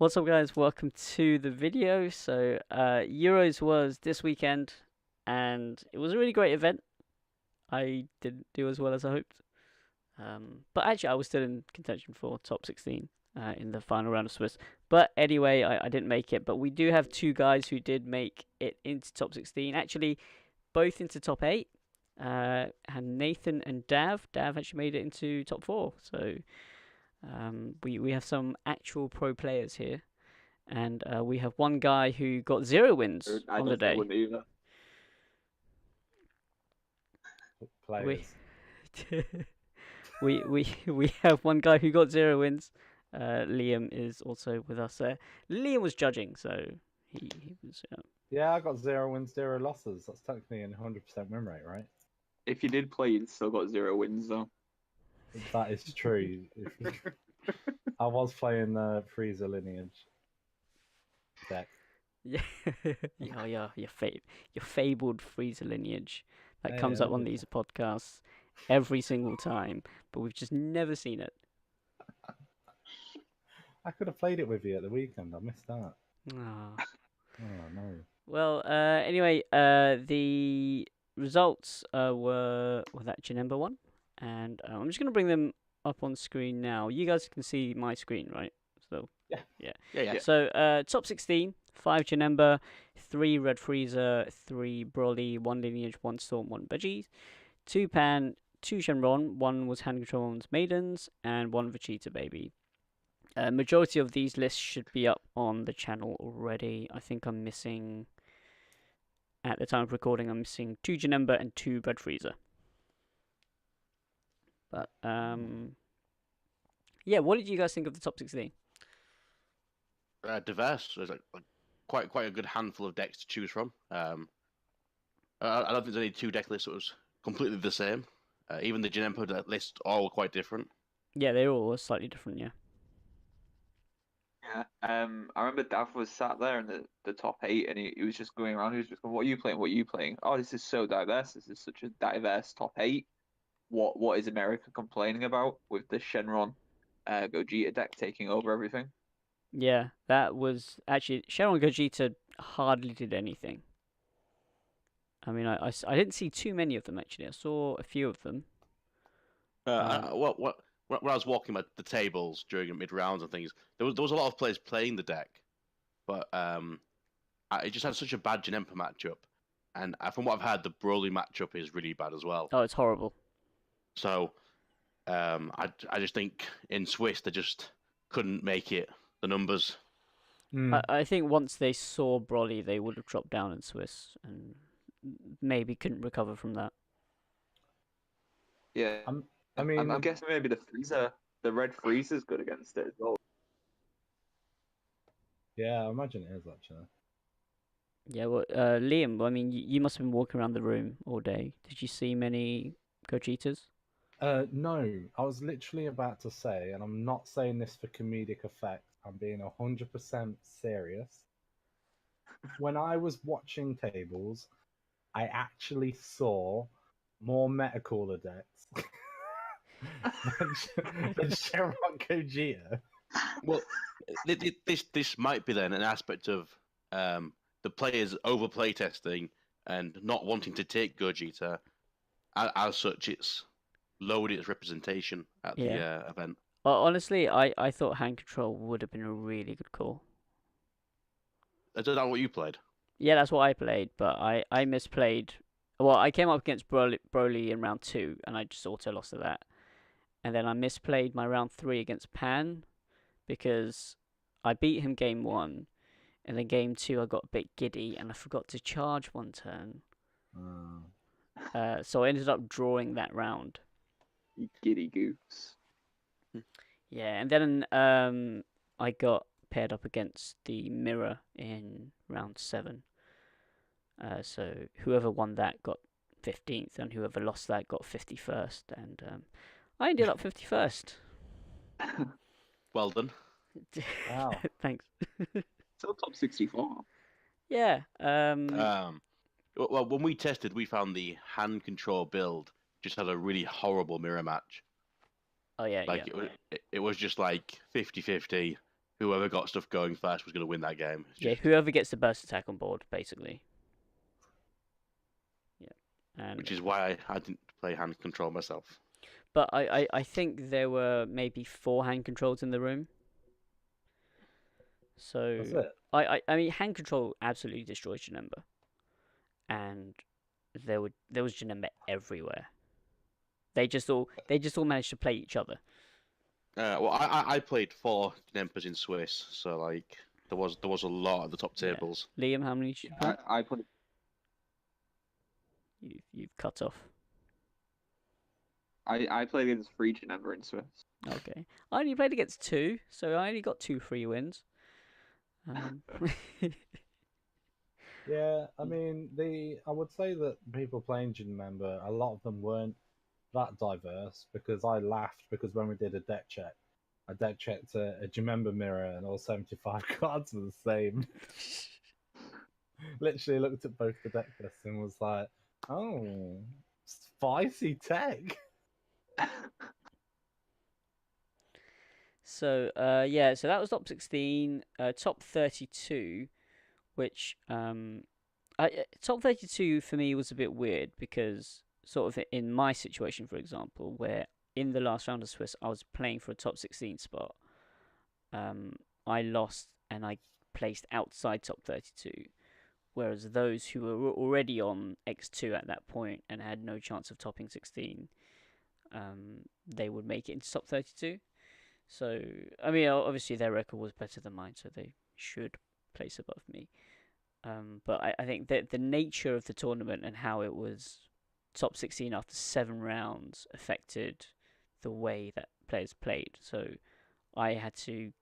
What's up, guys? Welcome to the video. Euros was this weekend, and it was a really great event. I didn't do as well as I hoped, but actually, I was still in contention for top 16 in the final round of Swiss. But anyway, I didn't make it. But we do have two guys who did make it into top 16. Actually, both into top 8. And Nathan and Dav. Dav actually made it into top 4. So. We have some actual pro players here, and we have one guy who got 0 wins I on the don't think I day. wouldn't either. Players. We have one guy who got 0 wins. Liam is also with us there. Liam was judging, so he was. Yeah, I got 0 wins, 0 losses. That's technically a 100% win rate, right? If you did play, you'd still got 0 wins though. That is true. I was playing the Freezer Lineage deck. Yeah, your fabled Freezer lineage that Hey, comes I up on love these podcasts every single time, but we've just never seen it. I could have played it with you at the weekend. I missed that. Ah. Oh, no. Well, anyway, the results were that Janemba won, and I'm just gonna bring them up on screen now. You guys can see my screen, right? So Yeah. So top 16, 5 Janemba, 3 Red Freezer, 3 Broly, 1 Lineage, 1 Storm, 1 Veggies, 2 Pan, 2 Shenron, 1 was Hand Control, 1 was Maidens, and 1 Vegeta Baby. Majority of these lists should be up on the channel already. I think I'm missing, at the time of recording, I'm missing 2 Janemba and 2 Red Freezer. But, yeah, what did you guys think of the top 16? Diverse. There's quite a good handful of decks to choose from. I don't think there's any 2 deck lists that was completely the same. Even the Janemba list all were quite different. Yeah, they all were slightly different, yeah. Yeah. I remember Dav was sat there in the top 8, and he was just going around. He was just going, "What are you playing? What are you playing? Oh, this is so diverse. This is such a diverse top 8. What is America complaining about with the Shenron, Gogeta deck taking over everything?" Yeah, that was actually Cheryl and Gogeta hardly did anything. I mean, I didn't see too many of them actually. I saw a few of them. When I was walking at the tables during mid rounds and things, there was a lot of players playing the deck, but it just had such a bad Janemba matchup, and from what I've heard, the Broly matchup is really bad as well. Oh, it's horrible. So, I just think in Swiss they just couldn't make it. The numbers. I think once they saw Broly, they would have dropped down in Swiss and maybe couldn't recover from that. Yeah. I mean, I'm guessing maybe the Red Freezer's good against it as well. yeah, I imagine it is actually. Yeah, well, Liam, I mean, you must have been walking around the room all day. Did you see many Gogetas? No, I was literally about to say, and I'm not saying this for comedic effect, I'm being 100% serious. When I was watching tables, I actually saw more Metacooler decks than Shenron Gogeta. Well, this might be then an aspect of the players overplay testing and not wanting to take Gogeta. As such, it's lowered its representation at the event. Honestly, I thought Hand Control would have been a really good call. Is that what you played? Yeah, that's what I played, but I misplayed. Well, I came up against Broly in round 2, and I just auto lost to that. And then I misplayed my round 3 against Pan, because I beat him game 1, and then game 2 I got a bit giddy, and I forgot to charge one turn. So I ended up drawing that round. You giddy goose. Yeah, and then I got paired up against the Mirror in round 7. So whoever won that got 15th, and whoever lost that got 51st, and I ended up 51st. Well done. Wow. Thanks. Still top 64. Yeah. Well, when we tested, we found the Hand Control build just had a really horrible mirror match. Oh yeah, Like yeah. it was just like 50-50. whoever got stuff going first was going to win that game. It's Yeah, just- whoever gets the burst attack on board, basically. Yeah, and which is why I didn't play hand control myself. but I think there were maybe 4 hand controls in the room. So That's it. I mean, hand control absolutely destroys Janemba, and there was Janemba everywhere. They just all managed to play each other. Well, I played 4 Nempas in Swiss, so like there was a lot at the top Yeah. tables. Liam, how many did you play? I played. You've cut off. I played against free Janemba in Swiss. Okay, I only played against 2, so I only got 2 free wins. Yeah, I mean, I would say that people playing Janemba, a lot of them weren't that diverse, because I laughed because when we did a deck check, I deck checked a Janemba mirror and all 75 cards were the same. Literally looked at both the deck lists and was like, oh, spicy tech. So so that was top 16, top 32, which top 32 for me was a bit weird because sort of in my situation, for example, where in the last round of Swiss I was playing for a top 16 spot, I lost and I placed outside top 32, whereas those who were already on X2 at that point and had no chance of topping 16, they would make it into top 32. So, I mean, obviously their record was better than mine, so they should place above me. But I think that the nature of the tournament and how it was top 16 after 7 rounds affected the way that players played. So I had to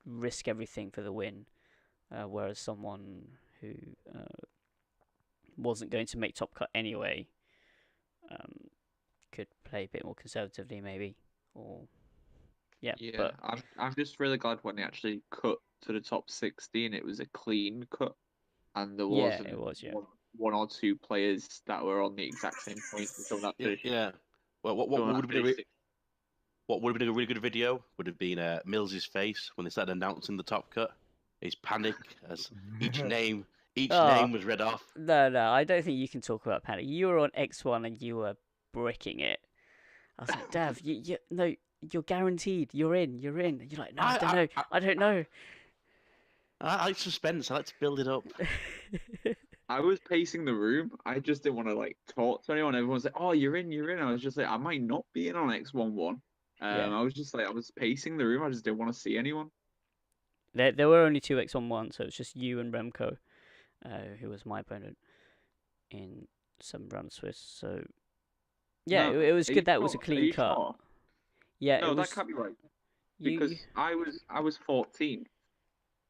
risk everything for the win, whereas someone who wasn't going to make top cut anyway could play a bit more conservatively, maybe, or yeah. But I'm just really glad when they actually cut to the top 16, it was a clean cut, and there wasn't it was, yeah. one or 2 players that were on the exact same points until that finish. Yeah. Well, what would have been a really good video would have been Mills's face when they started announcing the top cut. His panic as each name was read off. No, I don't think you can talk about panic. You were on X1 and you were bricking it. I was like, Dav, no, you're guaranteed. You're in. You're like, no, I don't know. I like suspense. I like to build it up. I was pacing the room. I just didn't want to talk to anyone. Everyone's like, "Oh, you're in." I was just like, I might not be in on X11. I was just I was pacing the room. I just didn't want to see anyone. There were only 2 X11, so it was just you and Remco, who was my opponent in some round Swiss. So yeah, No, it was good. That was a Are clean you cut. sure? Yeah, No, it was. that can't be right. You, Because I was 14.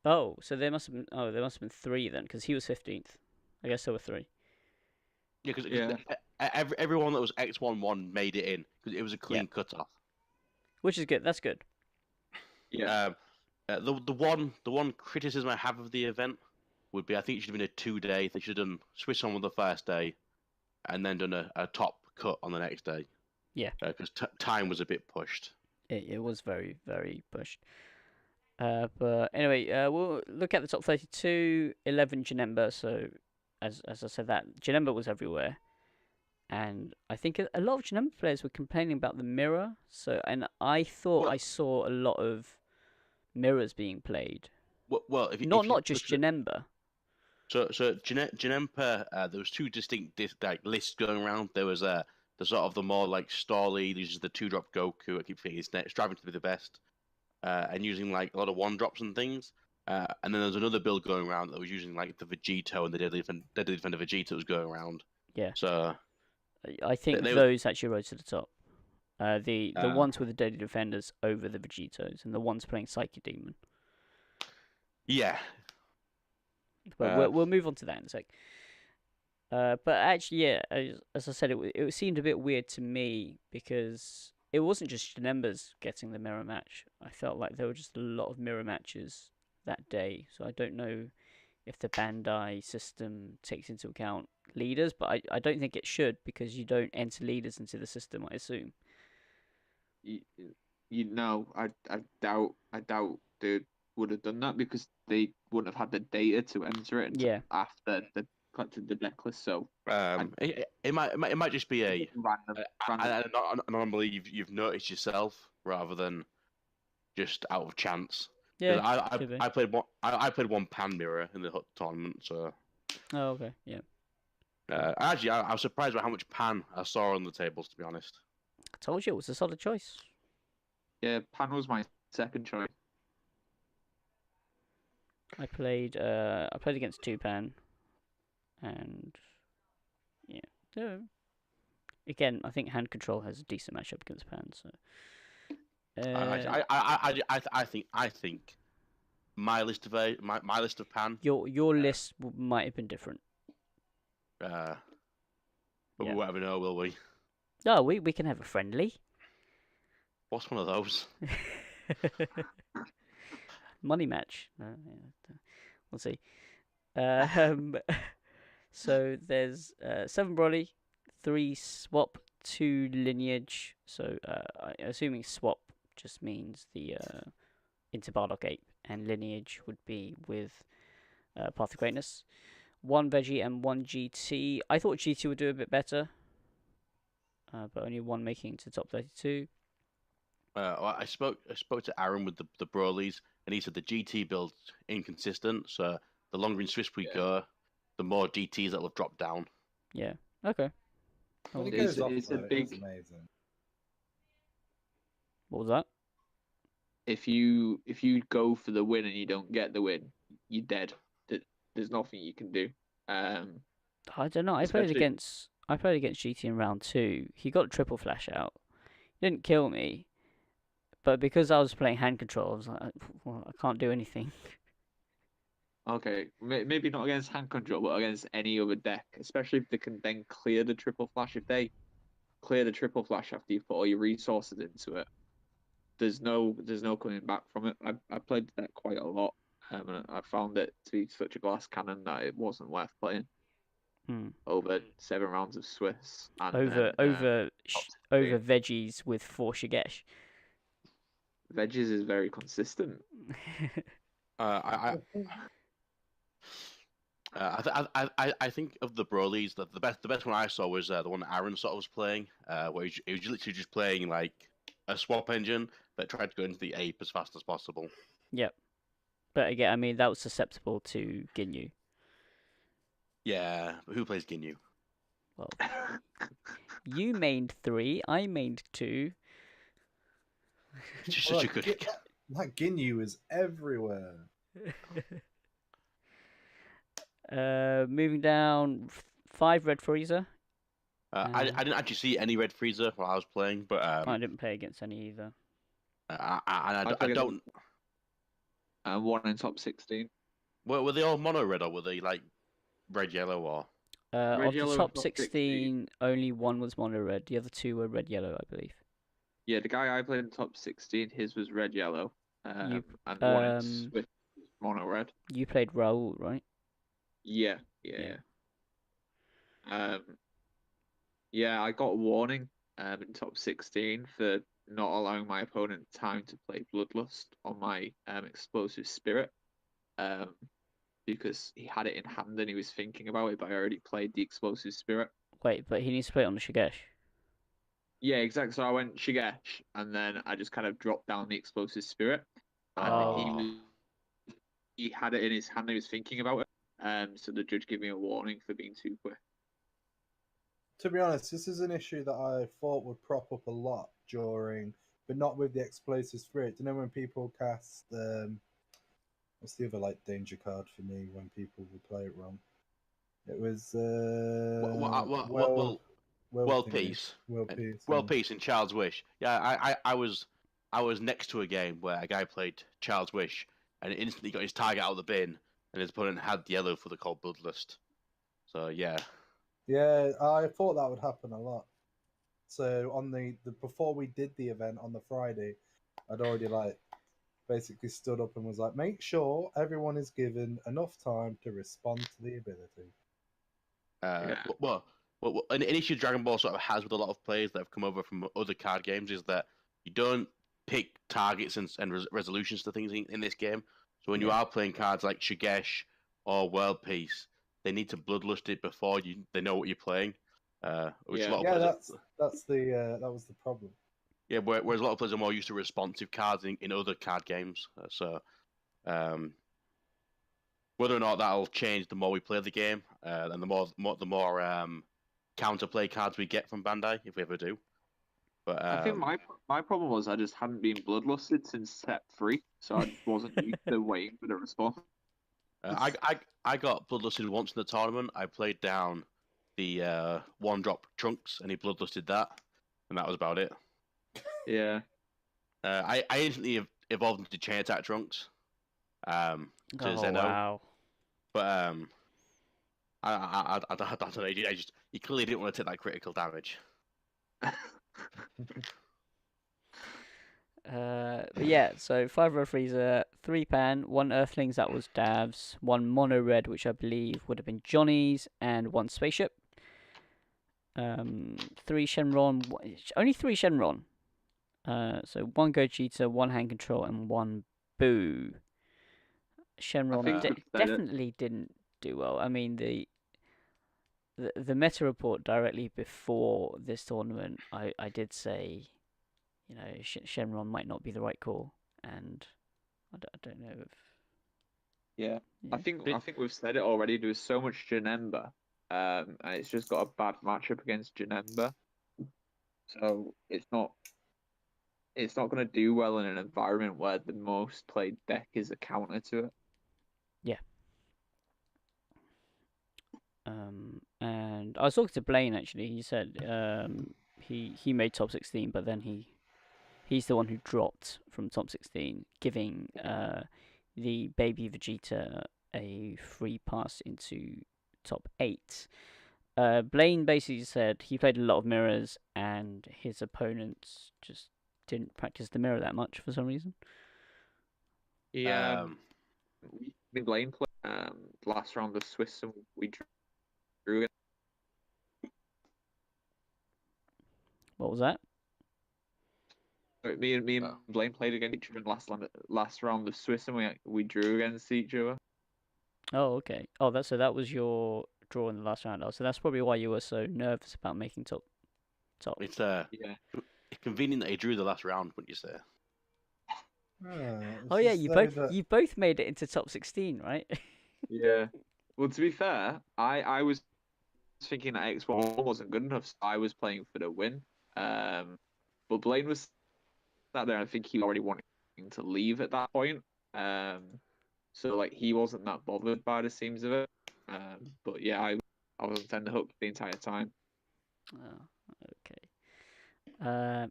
oh, so there must have been 3 then, because he was 15th. I guess there were 3. Yeah, because everyone that was X11 made it in because it was a clean cutoff. Which is good. That's good. Yeah. The one criticism I have of the event would be I think it should have been a 2-day. They should have done Swiss on the first day, and then done a top cut on the next day. Yeah. Because time was a bit pushed. It was very, very pushed. But anyway, we'll look at the top 32. 11 Janemba. So as I said, that Janemba was everywhere, and I think a lot of Janemba players were complaining about the mirror. So, and I thought I saw a lot of mirrors being played. Well, if not just Janemba. So Janemba, there was 2 distinct lists going around. There was the sort of the more stally, these are the 2-drop Goku. I keep thinking it's striving to be the best, and using a lot of 1-drops and things. And then there's another build going around that was using the Vegito and the Deadly Defender Vegeta was going around. Yeah. So I think those actually rose to the top. The ones with the Deadly Defenders over the Vegetos, and the ones playing Psychic Demon. Yeah. But we'll move on to that in a sec. But actually, yeah, as I said, it seemed a bit weird to me because it wasn't just Janemba's getting the mirror match. I felt like there were just a lot of mirror matches that day. So I don't know if the Bandai system takes into account leaders, but I don't think it should because you don't enter leaders into the system, I assume. I doubt, dude. would have done that because they wouldn't have had the data to enter it until Yeah. after they collected the necklace. So it might just be a random. an anomaly you've noticed yourself rather than just out of chance. 'Cause Yeah, could be. I played one pan mirror in the tournament, so Oh, okay, yeah. actually I was surprised by how much pan I saw on the tables, to be honest. I told you it was a solid choice. Yeah, pan was my second choice. I played against two pan, and yeah. So again, I think hand control has a decent matchup against pan. So I think my list of my list of pan. Your list might have been different. But Yeah. we won't ever know, will we? Oh, we can have a friendly. What's one of those? Money match. We'll see. So there's 7 Broly, 3 Swap, 2 Lineage. So assuming Swap just means the into Bardock Ape, and Lineage would be with Path of Greatness. 1 Veggie and 1 GT. I thought GT would do a bit better, but only 1 making it to top 32. I spoke to Aaron with the Broly's, and he said the GT build's inconsistent. So the longer in Swiss we go, the more GTs that will drop down. Yeah. Okay. When it It's- goes off, it's a though, big- it's amazing. What was that? If you go for the win and you don't get the win, you're dead. There's nothing you can do. I don't know. I played Especially- against GT in round 2. He got a triple flash out. He didn't kill me, but because I was playing hand control, I was like, well, I can't do anything. Okay, maybe not against hand control, but against any other deck, especially if they can then clear the triple flash. If they clear the triple flash after you've put all your resources into it, there's no coming back from it. I played that quite a lot, and I found it to be such a glass cannon that it wasn't worth playing over 7 rounds of Swiss. And Over then, over veggies with 4 Shigesh. Veggies is very consistent. I think of the Broly's, the best one I saw was the one that Aaron sort of was playing, where he was literally just playing like a swap engine that tried to go into the ape as fast as possible. Yep. But again, I mean, that was susceptible to Ginyu. Yeah, but who plays Ginyu? Well, you mained 3, I mained 2. It's just such a Look, good. that Ginyu is everywhere. Moving down, 5 Red Freezer. I didn't actually see any Red Freezer while I was playing, but I didn't play against any either. I don't. And 1 in top 16. Were they all mono red or were they like red yellow or? Red, Of the yellow, top top 16, only 1 was mono red. The other 2 were red yellow, I believe. Yeah, the guy I played in top 16, his was red yellow. You- and 1 in Swiss mono red. You played Raoul, right? Yeah. Yeah, I got a warning in top 16 for not allowing my opponent time to play Bloodlust on my explosive spirit, because he had it in hand and he was thinking about it, but I already played the explosive spirit. Wait, but he needs to play it on the Shigesh. Yeah, exactly. So I went Shigesh, and then I just kind of dropped down the explosive spirit, and he had it in his hand. He was thinking about it. So the judge gave me a warning for being too quick. To be honest, this is an issue that I thought would prop up a lot during, but not with the explosive spirit. Do you know when people cast what's the other like danger card for me when people would play it wrong? It was World Peace. World Peace and Child's Wish. Yeah, I was next to a game where a guy played Child's Wish and instantly got his target out of the bin, and his opponent had yellow for the cold Bloodlust. So yeah. Yeah, I thought that would happen a lot. So on the before we did the event on the Friday, I'd already basically stood up and was like, make sure everyone is given enough time to respond to the ability. Well, an issue Dragon Ball sort of has with a lot of players that have come over from other card games is that you don't pick targets and resolutions to things in this game. So when you Yeah. are playing cards like Shigesh or World Peace, they need to bloodlust it before they know what you're playing. Which a lot of Yeah, players, that's the that was the problem. yeah, whereas a lot of players are more used to responsive cards in other card games. Um, whether or not that'll change the more we play the game, and the more counterplay cards we get from Bandai, if we ever do. But I think my problem was I just hadn't been bloodlusted since set 3, so I wasn't used to waiting for the response. I got bloodlusted once in the tournament. I played down the one drop Trunks, and he bloodlusted that, and that was about it. Yeah. I instantly evolved into Chain Attack Trunks, to Zeno. Wow. But I don't know. You clearly didn't want to take that critical damage. But yeah, so 5 Row Freezer, 3 Pan, 1 Earthlings, that was Dav's, 1 Mono Red, which I believe would have been Johnny's, and 1 Spaceship. 3 Shenron, only 3 Shenron. So 1 Gogeta, 1 Hand Control, and 1 Boo. Shenron definitely didn't do well. I mean, the meta report directly before this tournament, I did say, you know, Shenron might not be the right call, and I don't know if. Yeah, I think we've said it already. There's so much Janemba, and it's just got a bad matchup against Janemba, so it's not going to do well in an environment where the most played deck is a counter to it. Yeah. And I was talking to Blaine actually. He said he made top 16, but then he's the one who dropped from top 16, giving the baby Vegeta a free pass into top 8. Blaine basically said he played a lot of mirrors and his opponents just didn't practice the mirror that much for some reason. Yeah, Blaine played last round of Swiss and we drew it. What was that? Me and Blaine played against each other in last round of Swiss, and we drew against each other. Oh, okay. Oh, that was your draw in the last round. Oh, so that's probably why you were so nervous about making top. It's convenient that he drew the last round, wouldn't you say? Oh yeah, you both made it into top 16, right? Yeah. Well, to be fair, I was thinking that X1 wasn't good enough, so I was playing for the win. But Blaine was sat there, and I think he already wanted to leave at that point. So like he wasn't that bothered by the seams of it. But yeah, I was on the hook the entire time. Oh, okay.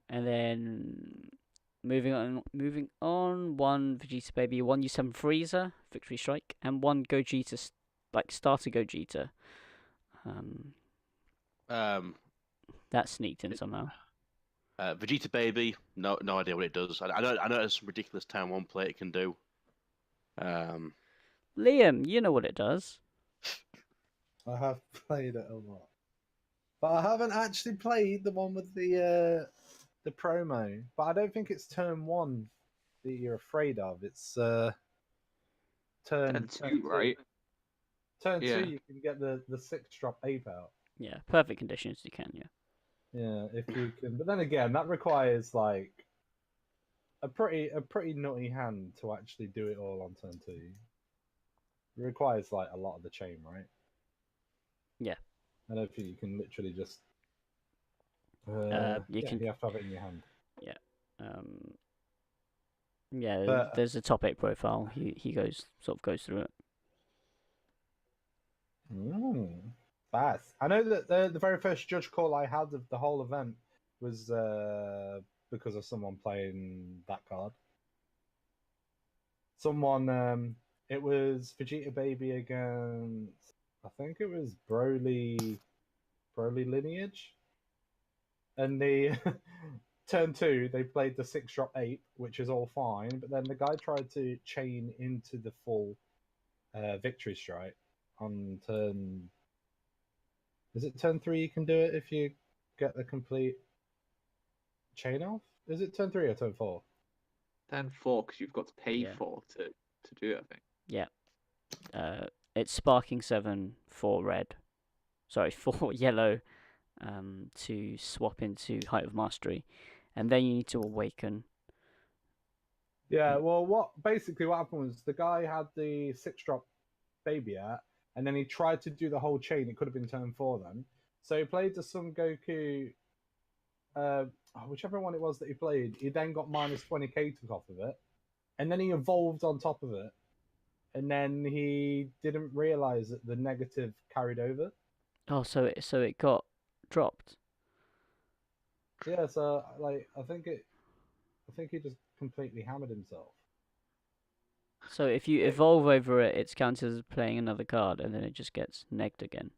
And then moving on, 1 Vegeta Baby, 1 U7 Freezer, Victory Strike, and 1 Gogeta, like starter Gogeta. That sneaked in somehow. Vegeta Baby, no idea what it does. I know there's some ridiculous turn 1 play it can do. Liam, you know what it does. I have played it a lot, but I haven't actually played the one with the promo. But I don't think it's turn 1 that you're afraid of. It's turn 2, right? Turn 2, you can get the 6-drop ape out. Yeah, perfect conditions you can. Yeah, if you can. But then again, that requires like a pretty nutty hand to actually do it all on turn 2. It requires like a lot of the chain, right? Yeah. I don't think you can literally just. You have to have it in your hand. Yeah. There's a top 8 profile. He goes through it. Fast. I know that the very first judge call I had of the whole event was because of someone playing that card. Someone, it was Vegeta Baby against, I think it was Broly Lineage, and the turn 2 they played the 6-drop ape, which is all fine, but then the guy tried to chain into the full victory strike on turn. Is it turn 3 you can do it if you get the complete chain off? Is it turn 3 or turn 4? Turn 4, because you've got to pay 4 to to do it, I think. Yeah. It's Sparking 7 for red. Sorry, for yellow. To swap into Height of Mastery, and then you need to awaken. Yeah, well, what happened was the guy had the 6-drop baby at, and then he tried to do the whole chain. It could have been turn 4 then. So he played the Sun Goku, whichever one it was that he played. He then got minus 20k took off of it, and then he evolved on top of it, and then he didn't realize that the negative carried over. Oh, so it got dropped. Yeah, so I think he just completely hammered himself. So if you evolve over it, it's counted as playing another card, and then it just gets negged again.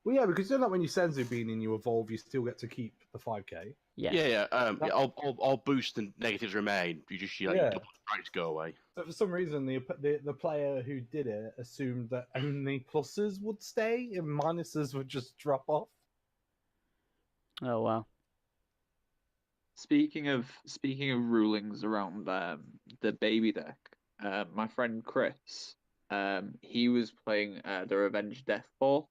Well, yeah, because you know, like when you Senzu Bean and you evolve, you still get to keep the 5k. Yeah. Yeah. All boost and negatives remain. You just your double strikes go away. But for some reason, the player who did it assumed that only pluses would stay and minuses would just drop off. Oh wow. Speaking of rulings around the baby deck, my friend Chris, he was playing the Revenge Death Ball,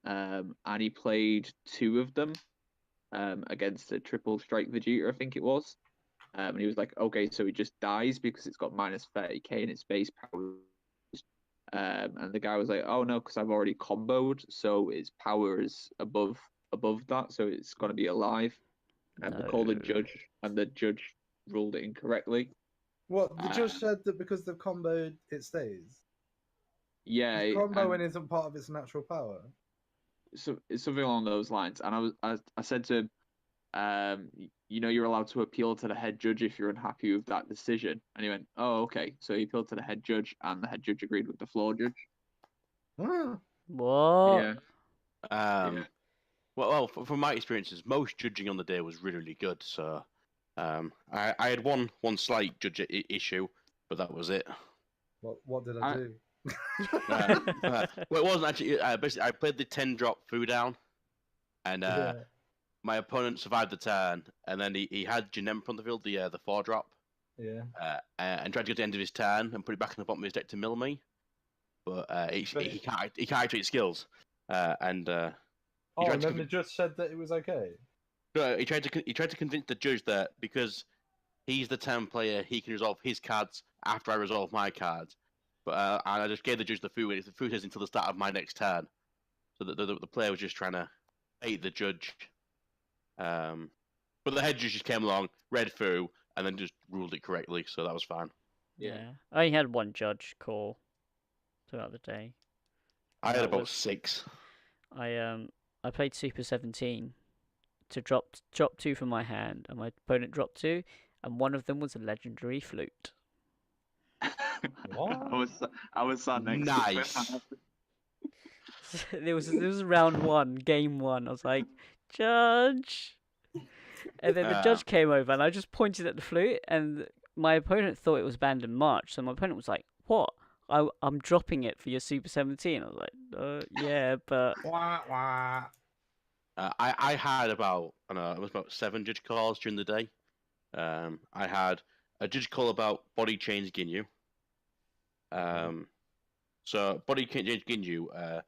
and he played 2 of them against a triple strike Vegeta, I think it was. And he was like, okay, so he just dies because it's got minus 30k in its base power. And the guy was like, oh no, because I've already comboed, so its power is above that, so it's going to be alive. And they called the judge, and the judge ruled it incorrectly. What? The judge said that because they've comboed, it stays? Yeah. Comboing isn't part of its natural power. So it's something along those lines. And I said to him, you're allowed to appeal to the head judge if you're unhappy with that decision. And he went, oh, okay. So he appealed to the head judge, and the head judge agreed with the floor judge. What? Yeah. Well, from my experiences, most judging on the day was really, really good. So, I had one slight judge issue, but that was it. What did I do? Well, it wasn't actually. Basically, I played the 10-drop Fu down, and my opponent survived the turn, and then he had Janemba on the field, the 4-drop. Yeah. And tried to get to the end of his turn and put it back in the bottom of his deck to mill me, but he can't activate skills, and. And then the judge said that it was okay. No, he tried to convince the judge that because he's the 10 player, he can resolve his cards after I resolve my cards. But and I just gave the judge the food. The food is until the start of my next turn. So the player was just trying to bait the judge. But the head judge just came along, read through, and then just ruled it correctly. So that was fine. Yeah. I only had one judge call throughout the day. I had about 6. I played Super 17 to drop 2 from my hand, and my opponent dropped 2, and one of them was a legendary flute. What? I was sat next Nice. to it. There was round 1, game 1. I was like, judge, and then the judge came over, and I just pointed at the flute, and my opponent thought it was banned in March, so my opponent was like, "What? I'm dropping it for your Super 17." I was like, yeah, but I had about it was about 7 judge calls during the day. I had a judge call about body change Ginyu. So body change Ginyu.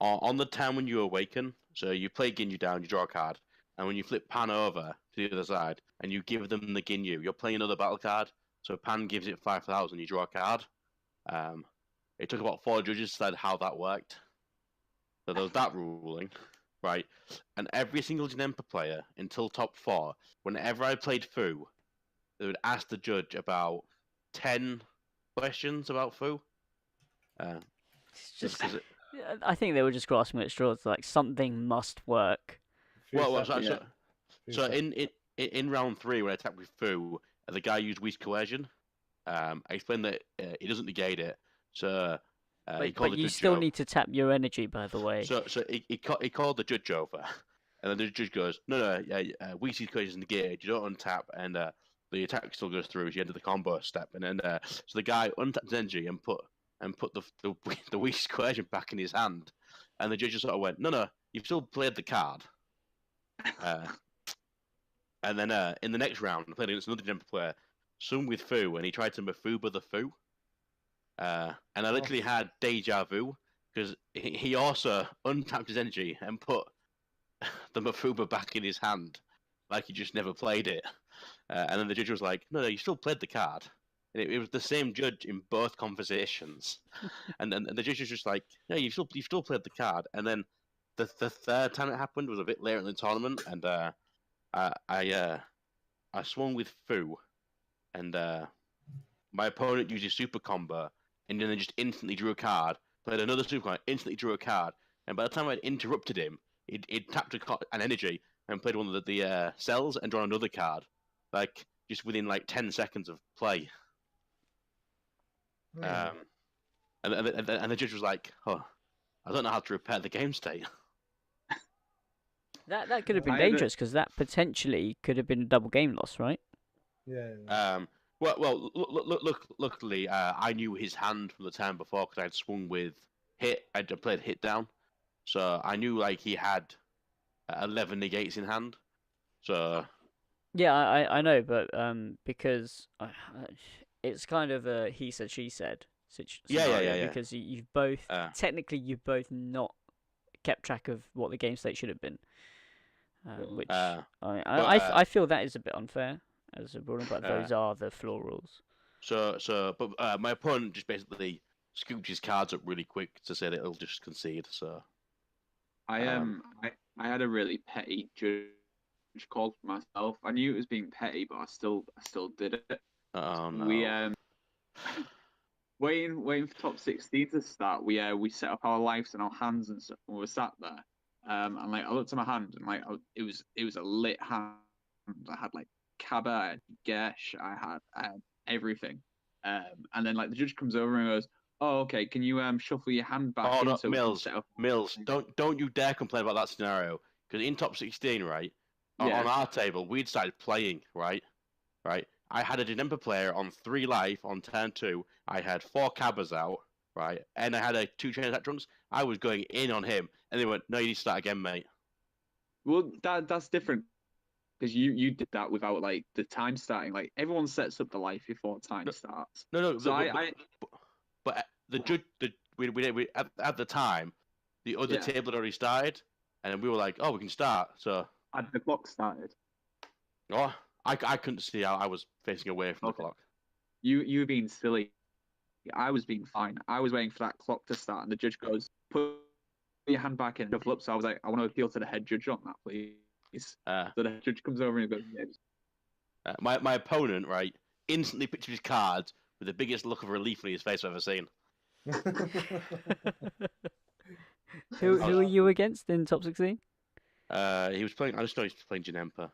On the turn when you awaken, so you play Ginyu down, you draw a card, and when you flip Pan over to the other side and you give them the Ginyu, you're playing another battle card. So Pan gives it 5,000, you draw a card. It took about 4 judges to decide how that worked. So there was that ruling, right? And every single Janemba player until top 4, whenever I played Fu, they would ask the judge about 10 questions about Fu. it's just. I think they were just grasping at straws. Like something must work. So in round 3 when I attacked with Fu, the guy used Whis Coercion. I explained that he doesn't negate it. So but you still need to tap your energy, by the way. So he called the judge over, and then the judge goes, no, Whis Coercion is negated. You don't untap, and the attack still goes through as you enter the combo step. And then so the guy untapped his energy and put the Whis Coercion back in his hand, and the judge just sort of went, no, you've still played the card. And then in the next round, I played against another Janemba player, some with Fu, and he tried to Mafuba the Fu. and I literally had deja vu because he also untapped his energy and put the Mafuba back in his hand, like he just never played it. And then the judge was like, "No, you still played the card." And it was the same judge in both conversations, and the judge was just like, "No, you still played the card." And then the third time it happened was a bit later in the tournament, and I swung with Fu, and my opponent used his super combo, and then just instantly drew a card. Played another super combo, instantly drew a card, and by the time I'd interrupted him, he'd tapped an energy and played one of the cells and drawn another card, like just within like 10 seconds of play. And the judge was like, "Oh, I don't know how to repair the game state." That could have been I had a- dangerous because that potentially could have been a double game loss, right? Yeah. Luckily, I knew his hand from the time before because I'd swung with hit. I'd played hit down, so I knew like he had 11 negates in hand. So Yeah, I know, but because it's kind of a he said she said scenario Yeah. because you've both technically you've both not kept track of what the game state should have been, which I feel that is a bit unfair as a ruling, but those are the floor rules. But my opponent just basically scooped his cards up really quick to say that he'll just concede. So I had a really petty judge call for myself. I knew it was being petty, but I still did it. oh no. We waiting for top 16 to start. We set up our lives and our hands and stuff, and we were sat there. And like I looked at my hand, and like it was a lit hand. I had like Kaba, I had Gesh, I had everything. And then like the judge comes over and goes, "Oh, okay. Can you shuffle your hand back in so we can set up?" Mills, don't you dare complain about that scenario because in top 16, right, Yeah. on our table, we'd started playing, right. I had a Janemba player on 3 life on turn 2. I had 4 Cabas out, right, and I had a 2 chain attack drunks. I was going in on him, and they went, "No, you need to start again, mate." Well, that's different because you did that without like the time starting. Like everyone sets up the life before time starts. No. So But the judge, we at the time, the other table had already started, and we were like, "Oh, we can start." So the clock started. oh, I couldn't see how I was facing away from the clock. You were being silly. I was being fine. I was waiting for that clock to start, and the judge goes, "Put your hand back in and shuffle up." So I was like, "I want to appeal to the head judge on that, please." So the head judge comes over and goes, "Yeah." My opponent, right, instantly picked up his cards with the biggest look of relief on his face I've ever seen. Who are you against in top 16? He was playing. I just know he's playing Janemba.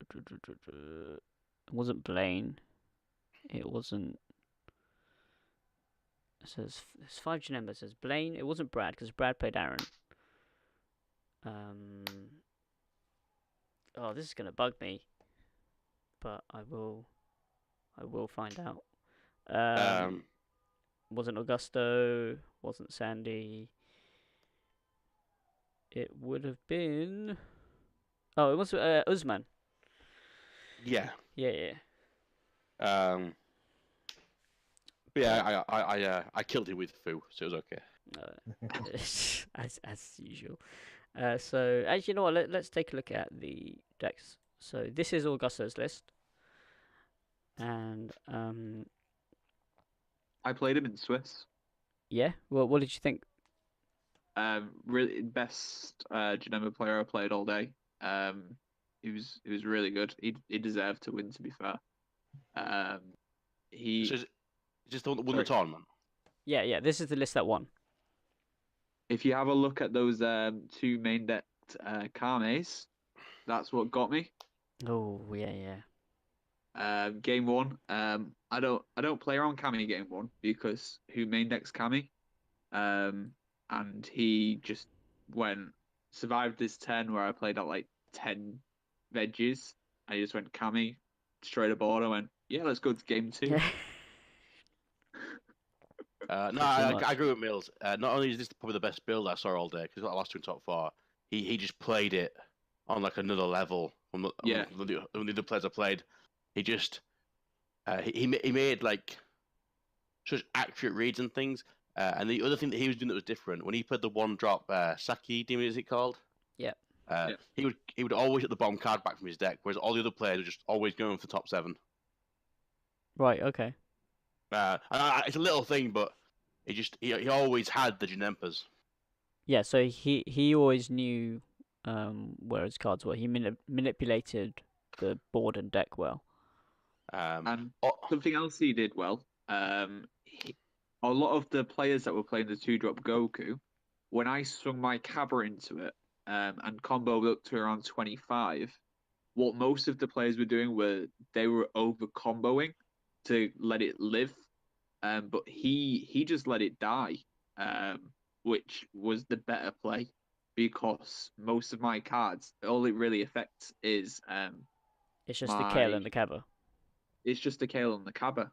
It wasn't Blaine. It wasn't. It says there's 5 Janemba. It says Blaine. It wasn't Brad because Brad played Aaron. Oh, this is gonna bug me, but I will find out. Wasn't Augusto. Wasn't Sandy. It would have been. Oh, it was Usman. Yeah. Yeah. But yeah, I killed him with Fu, so it was okay. As usual. So actually, you know what? Let's take a look at the decks. So this is Augusto's list, and I played him in Swiss. yeah. Well, what did you think? Really best Janemba player I played all day. He was really good. He deserved to win, to be fair. So is this the one that won the tournament? Yeah. This is the list that won. If you have a look at those 2 main decked Kames, that's what got me. Oh yeah. Game 1. I don't play around Kami game 1 because who main decks Kami? And he just survived this turn where I played out like 10 veggies. I just went Kami, straight aboard. I went, yeah, let's go to game 2. No, I agree with Mills. Not only is this probably the best build I saw all day because he's got the last 2 in top 4, he just played it on like another level from the other players I played. He just he made like such accurate reads and things. And the other thing that he was doing that was different, when he played the one drop Saki Demon, is it called? Yeah. He would always hit the bottom card back from his deck, whereas all the other players were just always going for the top 7. Right. Okay. It's a little thing, but he always had the Janempas. Yeah. So he always knew where his cards were. He manipulated the board and deck well. And something else he did well. A lot of the players that were playing the 2-drop Goku, when I swung my Cabra into it and comboed up to around 25, what most of the players were doing they were over comboing to let it live, but he just let it die, which was the better play, because most of my cards, all it really affects is it's just the Kale and the Cabba. It's just the Kale and the Cabba.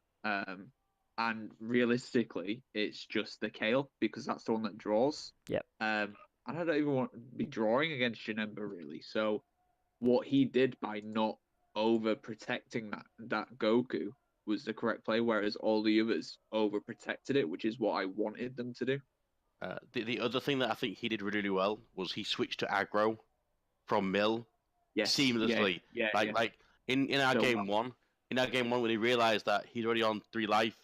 And realistically, it's just the Kale, because that's the one that draws. Yep. And I don't even want to be drawing against Janemba, really. So what he did by not over protecting that Goku was the correct play, whereas all the others over protected it, which is what I wanted them to do. The other thing that I think he did really, really well was he switched to aggro from mill seamlessly. Yeah. Like in our game one. In our game one, when he realized that he's already on 3 life,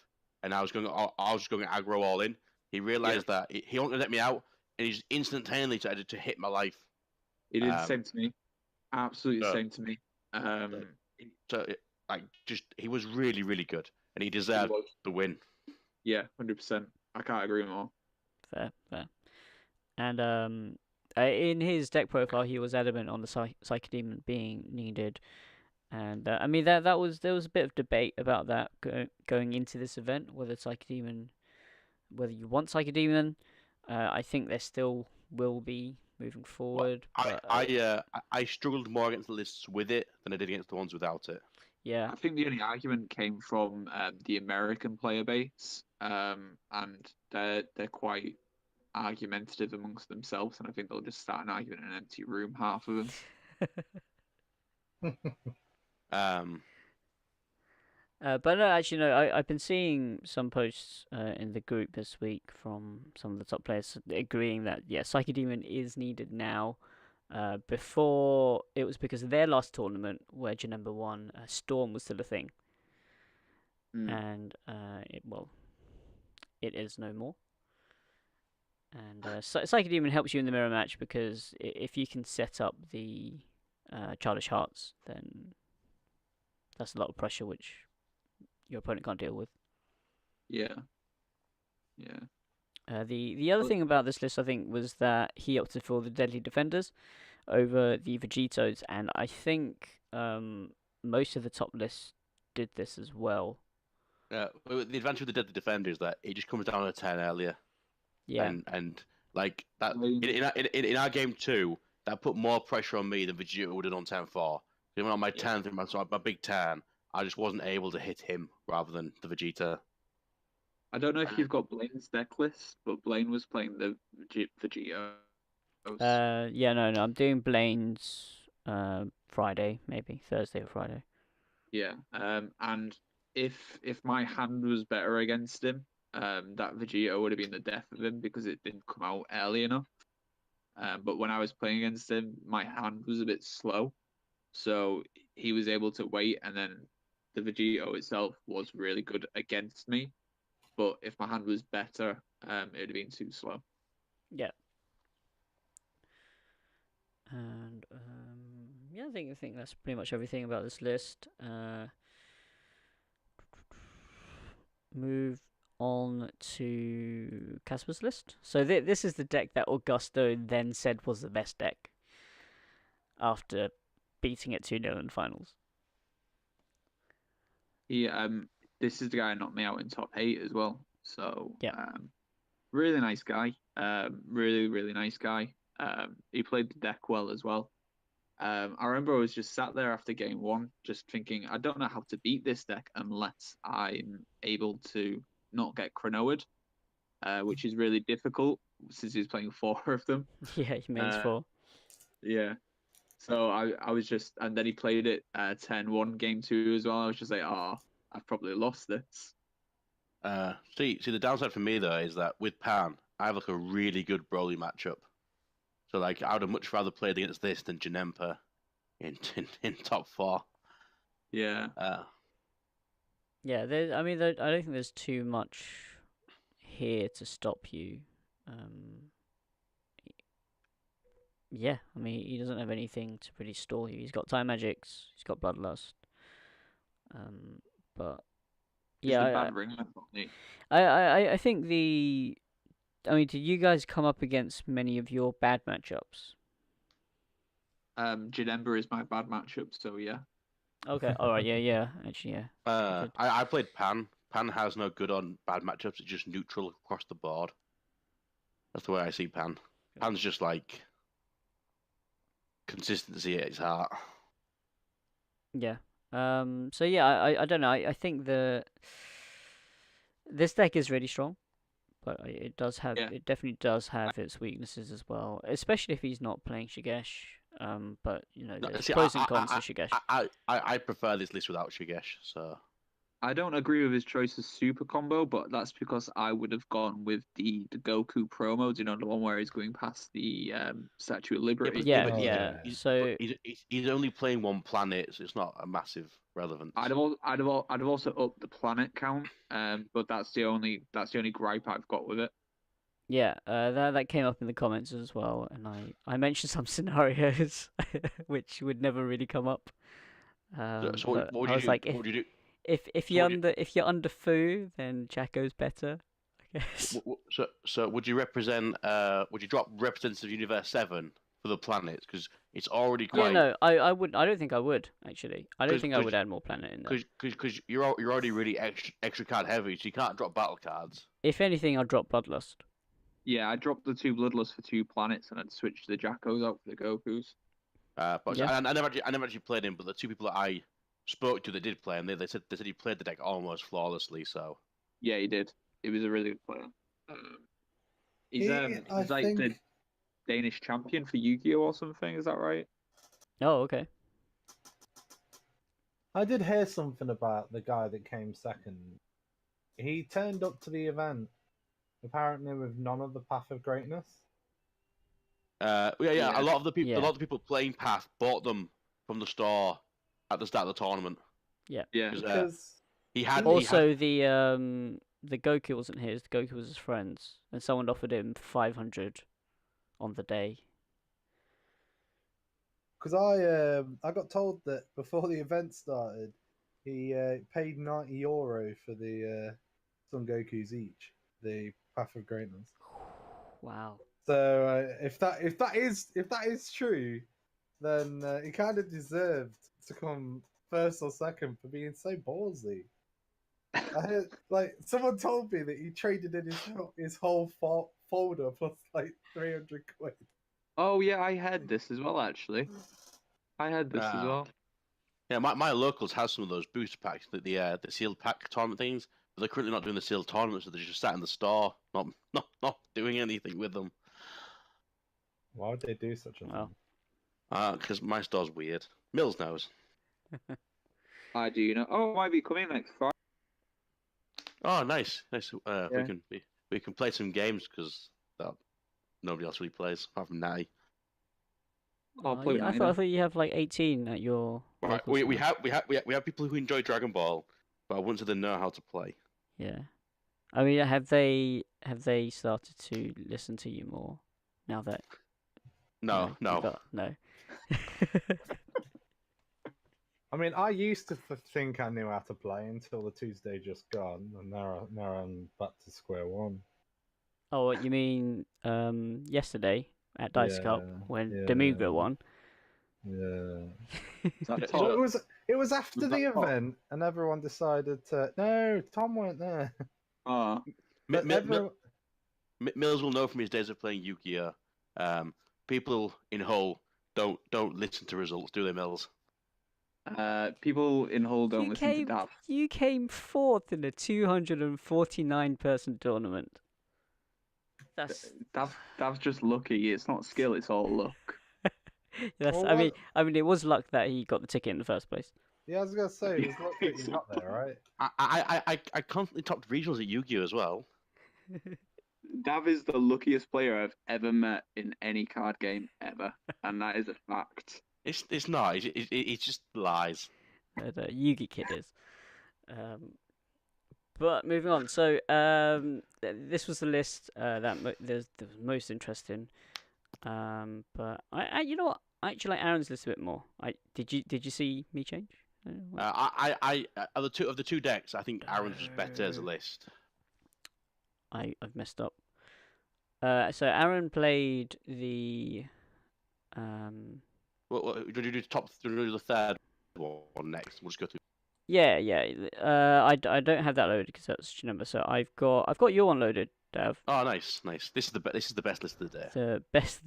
and I was just going to aggro all in, he realized that he wanted to let me out, and he just instantaneously decided to hit my life. He did the same to me. Absolutely the same to me. He was really, really good, and he deserved the win. Yeah, 100%. I can't agree more. Fair. And in his deck profile, he was adamant on the Psychodemon being needed. And I mean there was a bit of debate about that going into this event, whether you want Psychodemon. I think there still will be moving forward. I struggled more against the lists with it than I did against the ones without it. Yeah, I think the only argument came from the American player base, and they're quite argumentative amongst themselves, and I think they'll just start an argument in an empty room, half of them. But no, actually, no. I've been seeing some posts in the group this week from some of the top players agreeing that Psychodemon is needed now. Before it was because of their last tournament where Janemba won, Storm was still a thing, and it is no more. And Psychodemon helps you in the mirror match because if you can set up the Childish Hearts, then that's a lot of pressure which your opponent can't deal with. Yeah. The other thing about this list, I think, was that he opted for the Deadly Defenders over the Vegetos, and I think most of the top lists did this as well. The advantage with the Deadly Defender is that it just comes down to 10 earlier. Yeah. And like that in our game 2, that put more pressure on me than Vegeta would have on 10-4. Even on my 10th and my big 10, I just wasn't able to hit him rather than the Vegeta. I don't know if you've got Blaine's deck list, but Blaine was playing the Vegeta. No, I'm doing Blaine's Friday, maybe Thursday or Friday. Yeah, and if my hand was better against him, that Vegeta would have been the death of him because it didn't come out early enough. But when I was playing against him, my hand was a bit slow, so he was able to wait, and then the Vegeta itself was really good against me. But if my hand was better, it would have been too slow. Yeah. And I think that's pretty much everything about this list. Move on to Casper's list. So this is the deck that Augusto then said was the best deck after beating it 2-0 in finals. This is the guy who knocked me out in top 8 as well. So yeah, really nice guy. Really, really nice guy. He played the deck well as well. I remember I was just sat there after game 1, just thinking, I don't know how to beat this deck unless I'm able to not get Chronoed, which is really difficult since he's playing 4 of them. Yeah, he mains 4. Yeah. So I was just, and then he played it 10-1 game 2 as well. I was just like, I've probably lost this. See, the downside for me though is that with Pan, I have like a really good Broly matchup. So like, I would have much rather played against this than Janemba in top 4. Yeah. Yeah, I mean, I don't think there's too much here to stop you. Yeah, I mean, he doesn't have anything to really stall you. He's got Time Magics, he's got Bloodlust. But He's yeah, the bad ring myth, isn't he? I think I mean, did you guys come up against many of your bad matchups? Janemba is my bad matchup, so yeah. Okay, alright, yeah, actually, yeah. Good. I played Pan. Pan has no good on bad matchups. It's just neutral across the board. That's the way I see Pan. Pan's just like consistency at its heart. Yeah. So yeah, I don't know. I think this deck is really strong, but it definitely does have its weaknesses as well, especially if he's not playing Shigesh. But you know, there's pros and cons to Shigesh. I prefer this list without Shigesh. So I don't agree with his choice of super combo, but that's because I would have gone with the Goku promos, you know, the one where he's going past the Statue of Liberty. Yeah. So he's only playing one planet, so it's not a massive relevance. I'd have also upped the planet count, but that's the only gripe I've got with it. yeah, that came up in the comments as well, and I mentioned some scenarios which would never really come up. So what would I you was do? like, What would you do? if you're under Fu, then Jacko's better, I guess. So would you represent? Would you drop Representative Universe 7 for the planets because it's already Yeah, quite? no, I would. I don't think I would actually. I don't think I would add more planet in there. Because you're already really extra card heavy, so you can't drop battle cards. If anything, I'd drop Bloodlust. Yeah, I dropped the 2 Bloodlust for 2 planets, and I'd switch the Jackos out for the Gokus. But Yeah. I never actually played him, but the 2 people that I spoke to that did play him, they said he played the deck almost flawlessly. So Yeah, he did. He was a really good player. He's I like the think- Danish champion for Yu-Gi-Oh or something. Is that right? Oh, okay. I did hear something about the guy that came second. He turned up to the event, apparently with none of the Path of Greatness. yeah. Yeah. A lot of the Yeah. people playing Path bought them from the store at the start of the tournament. Yeah. Because He had Also, the Goku wasn't his. The Goku was his friend's, and someone offered him 500 on the day. I got told that before the event started, he paid €90 for the Son Gokus each, the Path of Greatness. Wow. So if that is true, then he kind of deserved to come first or second for being so ballsy. I heard, like, someone told me that he traded in his whole folder plus like 300 quid. Oh yeah, I had this as well. Actually, I had this as well. Yeah, my locals have some of those booster packs, the sealed pack tournament things, but they're currently not doing the sealed tournament, so they're just sat in the store, not doing anything with them. Why would they do such a Wow. thing? Because my store's weird. Mills knows. I do, you know. Oh, it might be coming next Friday. Oh, nice. Yeah. We can play some games because nobody else really plays apart from Natty. I'll play with I Natty thought then. you have like 18 at your. Right, local we store. have people who enjoy Dragon Ball, but I wouldn't say they know how to play. Yeah. I mean, have they started to listen to you more now that? No. No. I mean, I used to think I knew how to play until the Tuesday just gone, and now I'm back to square one. Oh, what you mean? Yesterday at Dice Cup when Demuga won. Yeah. That's So all. it was after Was the that Tom? event, and everyone decided to. No, Tom weren't there. Oh, But Mills will know from his days of playing Yu-Gi-Oh. People in Hull don't listen to results, do they, Mills? people in Hull don't listen to Dav. You came fourth in a 249-person tournament. Dav's just lucky. It's not skill. It's all luck. That's. Well, I mean, it was luck that he got the ticket in the first place. Yeah, I was gonna say, it was luck that you got there, right? I constantly topped regionals at Yu-Gi-Oh as well. Dav is the luckiest player I've ever met in any card game ever, and that is a fact. It's not. It's just lies. The Yugi Kid is. But moving on. So this was the list that was most interesting. But you know what? I actually like Aaron's list a bit more. Did you see me change? Of the two decks, I think Aaron's was better as a list. I've messed up. So Aaron played the Well, do you do the third one next? We'll just go through. yeah. I don't have that loaded because that's Janemba. So I've got your one loaded, Dav. Oh, nice. This is the best list of the day. The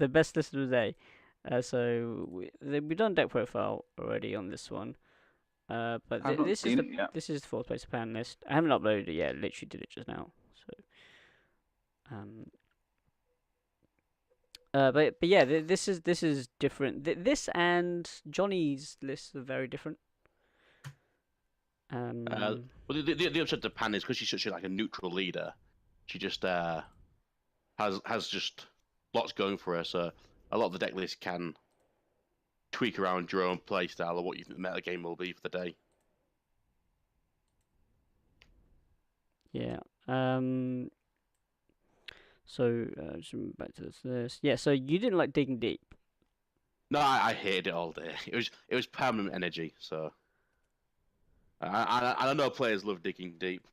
best list of the day. So we've done deck profile already on this one. But this is the fourth place plan list. I haven't uploaded it yet. Literally did it just now. So but yeah, this is different. This and Johnny's lists are very different. Well, the upset to Pan is because she's such a neutral leader. She just has just lots going for her. So a lot of the deck list can tweak around your own play style or what you think the meta game will be for the day. Yeah. So just back to this list. Yeah. So you didn't like digging deep. No, I hated it all day. It was permanent energy. So I know players love digging deep,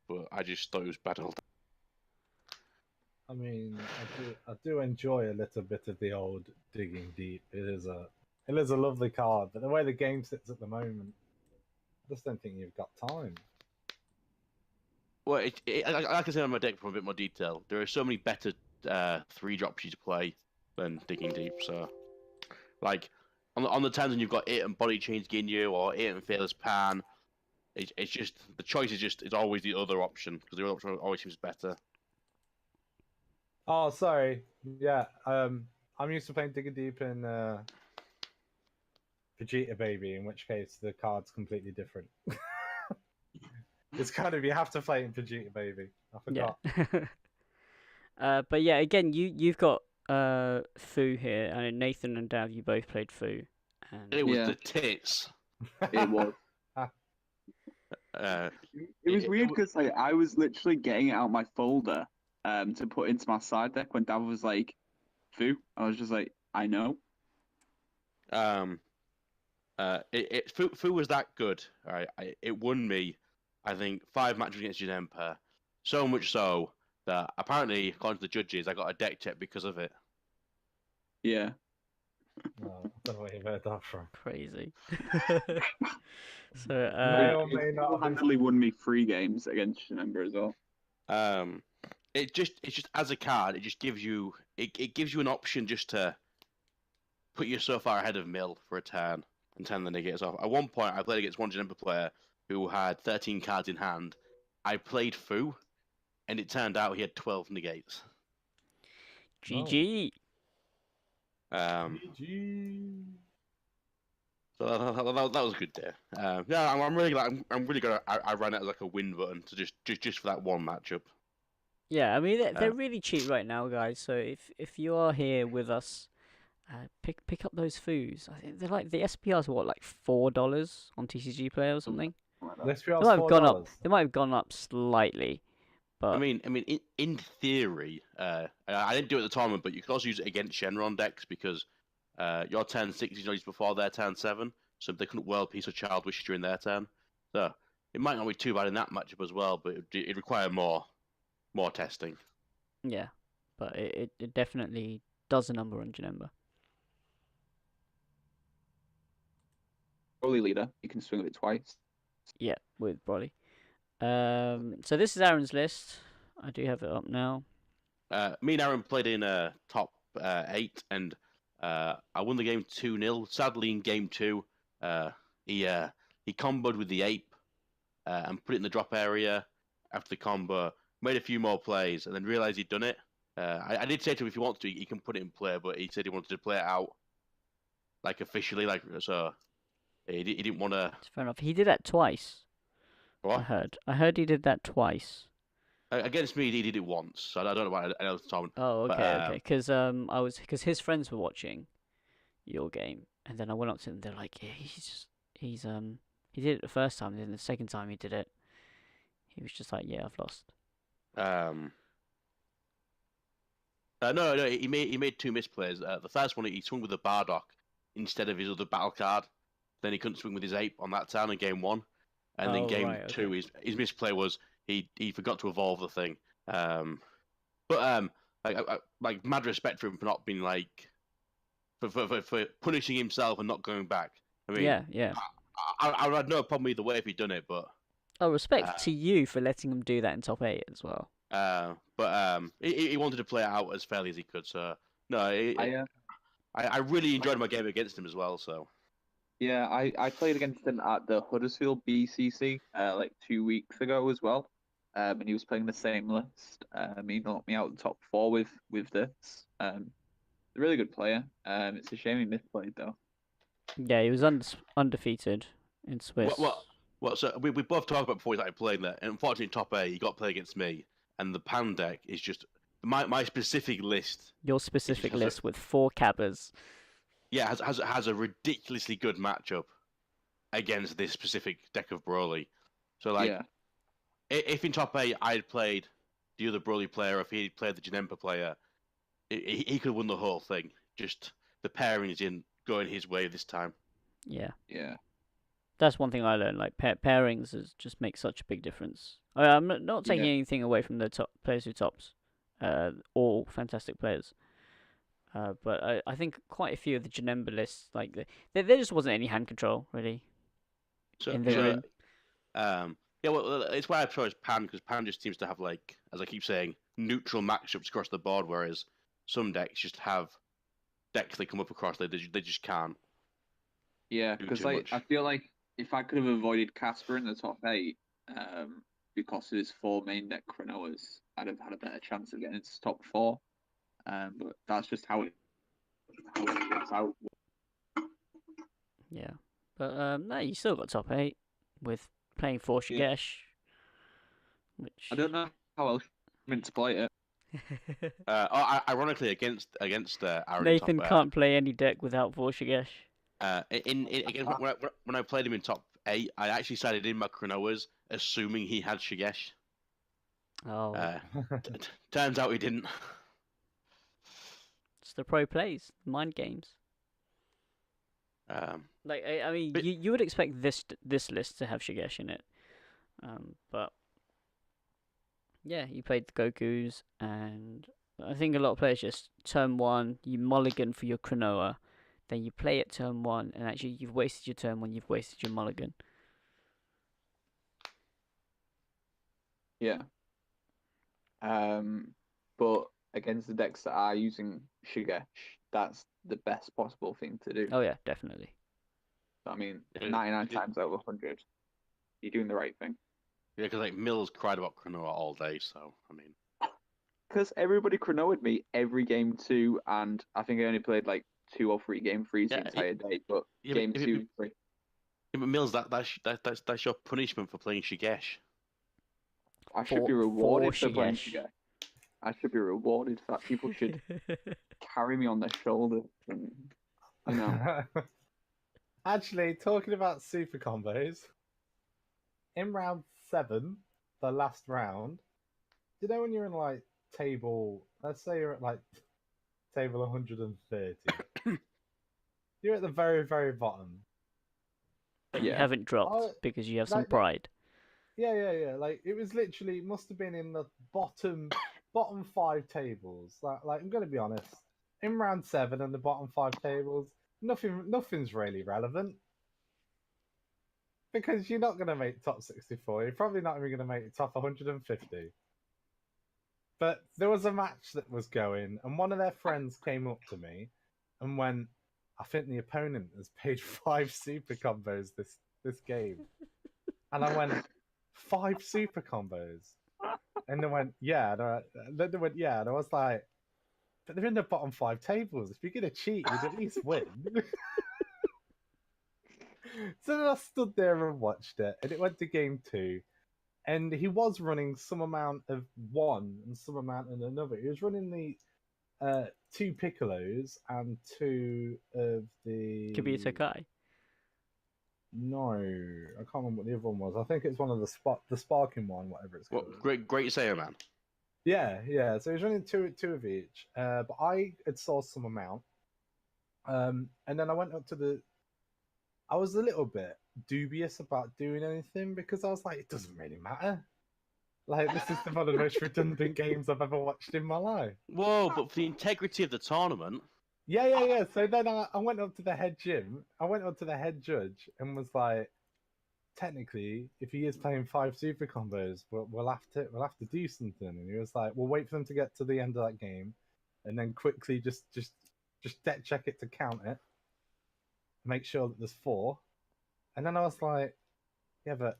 but I just thought it was bad all day. I mean, I do enjoy a little bit of the old digging deep. It is a lovely card, but the way the game sits at the moment, I just don't think you've got time. Well, like I said on my deck for a bit more detail, there are so many better 3-drop you to play than digging deep. So, like on the times when you've got it and body change Ginyu or it and Fearless Pan, it's just the choice is always the other option because the other option always seems better. Oh, sorry. Yeah, I'm used to playing digging deep in Vegeta Baby, in which case the card's completely different. It's kind of, you have to play in Vegeta Baby. I forgot. Yeah. But yeah, again, you've got Fu here, and Nathan and Dav, you both played Fu. And It was the tits. It was. It was weird because I was literally getting it out my folder to put into my side deck when Dav was like, "Fu," I was just like, "I know." Fu was that good. All right, it won me, I think, 5 matches against Janemba. So much so that apparently, according to the judges, I got a deck check because of it. Yeah. No, I don't know where you've heard that from. Crazy. So May or may not have Handily won me 3 games against Janemba as well. It's just as a card, it just gives you an option just to put you so far ahead of Mill for a turn and turn the negatives off. At one point, I played against one Janemba player who had 13 cards in hand. I played Fu, and it turned out he had 12 negates. GG. GG. So that was a good day. Yeah, I'm really glad. I'm really glad I ran it as like a win button to just for that one matchup. Yeah, I mean they're really cheap right now, guys. So if you are here with us, pick up those Fus. I think they're like the SPRs are what, like $4 on TCG Player or something. Let's be They honest, might have gone up. $4. They might have gone up slightly, but I mean, in theory, I didn't do it at the tournament, but you could also use it against Shenron decks because your turn 6 is always before their turn 7, so they couldn't World Peace or Child Wish during their turn. So it might not be too bad in that matchup as well, but it require more testing. yeah, but it definitely does a number on Janemba. Broly leader, you can swing with it twice. Yeah, with Broly. So this is Aaron's list. I do have it up now. Me and Aaron played in top 8, and I won the game 2-0. Sadly, in game 2, he comboed with the ape and put it in the drop area. After the combo, made a few more plays, and then realized he'd done it. I did say to him, if he wants to, he can put it in play, but he said he wanted to play it out, like officially, like so. He didn't want to. Fair enough. He did that twice. I What? heard. I heard he did that twice. Against me, he did it once. So I don't know about another time. Oh, But okay, okay. Because his friends were watching your game, and then I went up to them. They're like, yeah, he did it the first time. Then the second time he did it, he was just like, yeah, I've lost. No, he made two misplays. The first one, he swung with a Bardock instead of his other battle card. Then he couldn't swing with his ape on that turn in game one. And then Oh, game right, two, okay. his misplay was he forgot to evolve the thing. Like mad respect for him for not being like for punishing himself and not going back. I mean, Yeah, yeah. I had no problem either way if he'd done it, but Oh, respect to you for letting him do that in top 8 as well. he wanted to play it out as fairly as he could. So no, I really enjoyed my game against him as well. So Yeah, I played against him at the Huddersfield BCC like 2 weeks ago as well, and he was playing the same list. He knocked me out the top four with this. A really good player. It's a shame he misplayed though. Yeah, he was undefeated in Swiss. What? So we both talked about before we started playing that. And unfortunately, top A, you got to play against me, and the pan deck is just my specific list. Your specific list with 4 cabbers. Yeah, has a ridiculously good matchup against this specific deck of Broly. So like, Yeah. if in top A I had played the other Broly player, or if he had played the Janemba player, he could have won the whole thing. Just the pairing didn't going his way this time. Yeah. Yeah. That's one thing I learned. Like pairings just make such a big difference. I'm not taking Yeah. anything away from the top players who tops. All fantastic players. But I think quite a few of the Janemba lists, like there just wasn't any hand control really. So, In the room. Yeah, well, it's why I chose Pan, because Pan just seems to have, like, as I keep saying, neutral matchups across the board, whereas some decks just have decks they come up across they just can't. Yeah, do because too like much. I feel like if I could have avoided Casper in the top 8, because of his 4 main deck Chronoas, I'd have had a better chance of getting into top 4. But that's just how it works out. Yeah. But no, you still got top 8 with playing for Yeah. Shigesh. Which I don't know how else you're meant to play it. Ironically, against Aaron Nathan top, can't play any deck without for Shigesh. when I played him in top 8, I actually sided in my Chronoas, assuming he had Shigesh. Oh, Turns out he didn't. it's the pro plays, mind games. Like I mean, but- you would expect this list to have Shigesh in it, but yeah, you played the Gokus, and I think a lot of players just turn 1, you mulligan for your Chronoa, then you play it turn 1, and actually you've wasted your turn 1, you've wasted your mulligan. Yeah. But against the decks that are using Shigesh, that's the best possible thing to do. Oh yeah, definitely. I mean, Yeah, 99 times out of 100, you're doing the right thing. Yeah, because like Mills cried about Chronoa all day, so I mean. Because everybody Chronoa'd me every game 2, and I think I only played like 2 or 3 game 3s Yeah, the entire day. But yeah, game but- 2 and 3. Yeah, but Mills, that's your punishment for playing Shigesh. I should be For rewarded for playing Shigesh. Shigesh. I should be rewarded for that. People should carry me on their shoulders. And, you know. Actually, talking about super combos, in round 7, the last round, you know when you're in like table, let's say you're at like table 130, you're at the very, very bottom. But you Yeah. haven't dropped Oh, because you have some like- pride. Yeah. Like it was literally, it must have been in the bottom 5 tables. Like I'm gonna be honest, in round 7 and the bottom 5 tables, nothing's really relevant. Because you're not gonna make top 64. You're probably not even gonna make top 150. But there was a match that was going, and one of their friends came up to me and went, "I think the opponent has paid 5 super combos this game." And I went, 5 super combos? And they went, yeah. And then they went, yeah. And I was like, but they're in the bottom 5 tables. If you're going to cheat, you'd at least win. So then I stood there and watched it, and it went to game 2, and he was running some amount of one and some amount in another. He was running the 2 piccolos and 2 of the Kibita Kai. No, I can't remember what the other one was. I think it's one of the sparking one, whatever it's Well, called. great sailor man. Yeah. So he's running two of each. But I had saw some amount. And then I went up to the. I was a little bit dubious about doing anything because I was like, it doesn't really matter. Like, this is one of the most redundant games I've ever watched in my life. Whoa, but for the integrity of the tournament. Yeah. So then I went up to the head gym. I went up to the head judge and was like, technically, if he is playing 5 super combos, we'll have to do something. And he was like, we'll wait for them to get to the end of that game, and then quickly just deck check it to count it, make sure that there's 4. And then I was like, yeah, but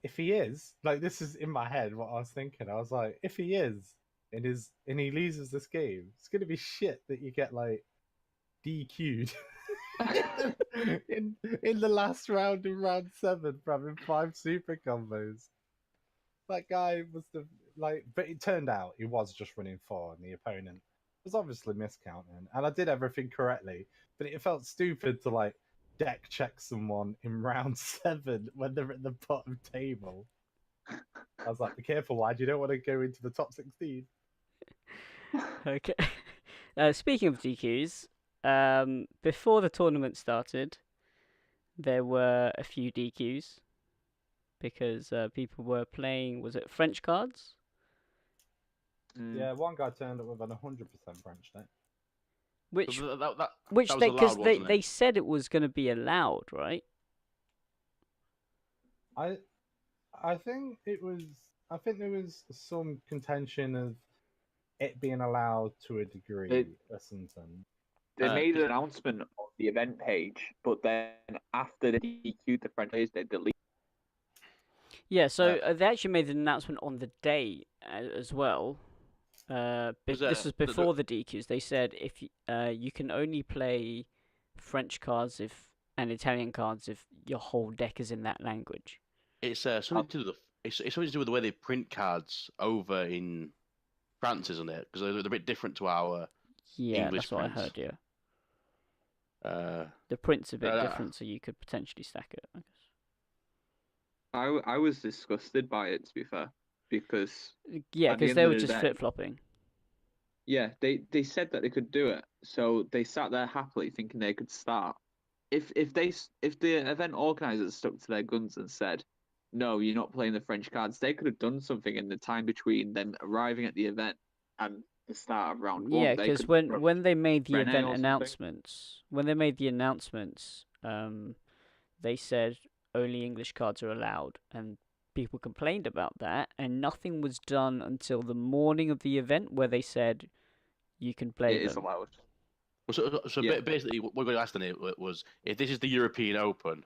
if he is, like, this is in my head what I was thinking. I was like, if he is and he loses this game, it's gonna be shit that you get like DQ'd in the last round in round 7 for having 5 super combos. That guy must have but it turned out he was just running 4, and the opponent was obviously miscounting. And I did everything correctly, but it felt stupid to deck check someone in round 7 when they're at the bottom table. I was like, be careful, lad, you don't want to go into the top 16. Okay. Speaking of DQs, before the tournament started, there were a few DQs because people were playing, was it French cards? Yeah, one guy turned up with an 100% French deck. Which that which was they allowed, because wasn't they it? said it was going to be allowed, right? I think it was. I think there was some contention of it being allowed to a degree or something. They made an announcement on the event page, but then after they DQ'd the French players, they deleted. Yeah, so they actually made an announcement on the day as well. This was before the DQs. They said if you can only play French cards and Italian cards if your whole deck is in that language. It's something to do with it's something to do with the way they print cards over in France, isn't it? Because they're a bit different to our English that's what prints. I heard. Yeah. The print's a bit different, so you could potentially stack it, I guess. I was disgusted by it, to be fair, because because they were just flip flopping. Yeah, they said that they could do it, so they sat there happily thinking they could start. If the event organisers stuck to their guns and said, no, you're not playing the French cards, they could have done something in the time between them arriving at the event and the start of round 1. Yeah, because when they made the event announcements, they said only English cards are allowed, and people complained about that, and nothing was done until the morning of the event where they said you can play them. It is allowed. So basically, what we asked on it was, if this is the European Open,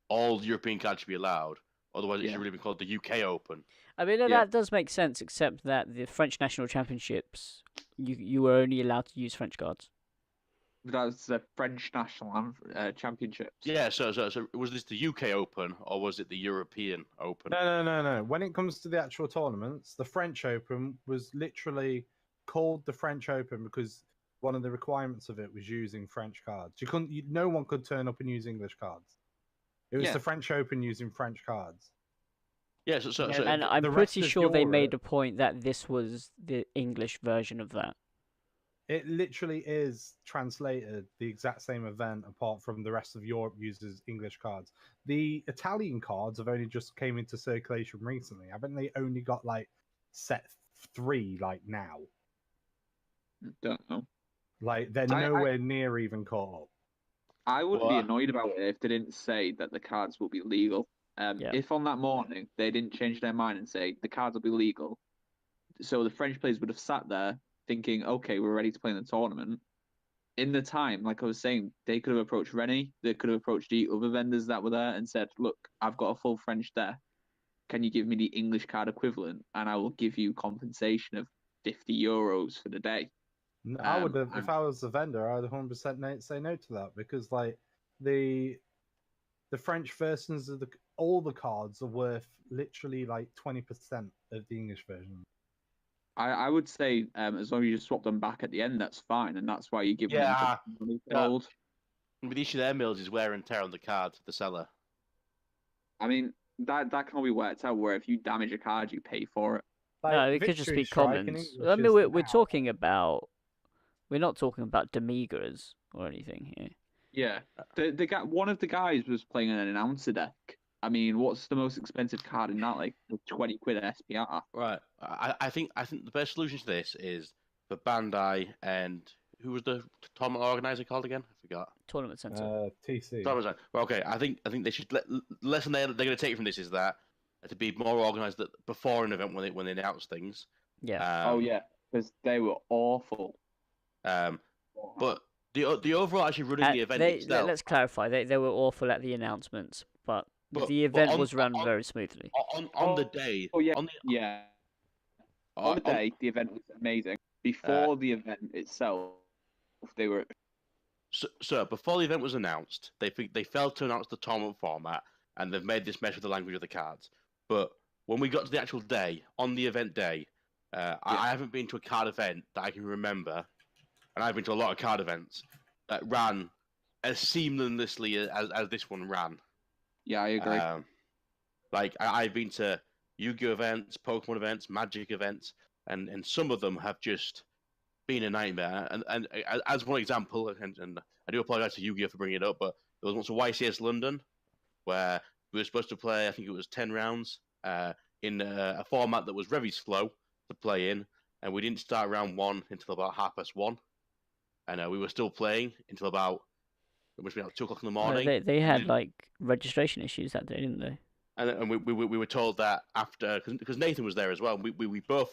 all European cards should be allowed. Otherwise, it should really be called the UK Open. I mean, that does make sense, except that the French National Championships, you were only allowed to use French cards. That's the French National Championships. Yeah, so was this the UK Open or was it the European Open? No. When it comes to the actual tournaments, the French Open was literally called the French Open because one of the requirements of it was using French cards. No one could turn up and use English cards. It was the French Open using French cards. Yeah, and I'm pretty sure they made a point that this was the English version of that. It literally is translated the exact same event, apart from the rest of Europe uses English cards. The Italian cards have only just came into circulation recently. Haven't they only got set 3 now? Don't know. They're nowhere near even caught up. I wouldn't be annoyed about it if they didn't say that the cards will be legal. If on that morning they didn't change their mind and say the cards will be legal, so the French players would have sat there thinking, okay, we're ready to play in the tournament. In the time, like I was saying, they could have approached Rennie, they could have approached the other vendors that were there and said, look, I've got a full French deck. Can you give me the English card equivalent? And I will give you compensation of €50 for the day. I would have, if I was the vendor, I would 100% say no to that, because the French versions of all the cards are worth literally like 20% of the English version. I would say as long as you swap them back at the end, that's fine, and that's why you give them Yeah, money yeah. gold. But the issue there, Mills, is wear and tear on the card, the seller. I mean, that can all be worked out where if you damage a card, you pay for it. Like, No, it could just Victory be Strike in commons. English I mean, is we're now. talking about. We're not talking about Demigras or anything here. Yeah, the guy, one of the guys was playing an announcer deck. I mean, what's the most expensive card in that? Like the 20 quid SPR. Right. I think the best solution to this is for Bandai and who was the tournament organizer called again? I forgot. Tournament Center. TC. Tournament Center. Well, okay, I think they should lesson they're going to take from this is that to be more organized before an event when they announce things. Yeah. Oh yeah, because they were awful. But the overall actually running the event itself. Let's clarify. They were awful at the announcements, but the event was run very smoothly. On the day. Oh yeah. On the day, the event was amazing. Before the event itself, they were. So before the event was announced, they failed to announce the tournament format, and they've made this mess with the language of the cards. But when we got to the actual day, on the event day, I haven't been to a card event that I can remember, and I've been to a lot of card events that ran as seamlessly as this one ran. Yeah, I agree. Like I've been to Yu-Gi-Oh events, Pokemon events, Magic events, and some of them have just been a nightmare. And as one example, and I do apologize to Yu-Gi-Oh for bringing it up, but there was once a YCS London where we were supposed to play, I think it was 10 rounds in a format that was very slow to play in, and we didn't start round 1 until about 1:30, and we were still playing until about it must be about 2 o'clock in the morning. They had like registration issues that day, didn't they? And we were told that after because Nathan was there as well. We both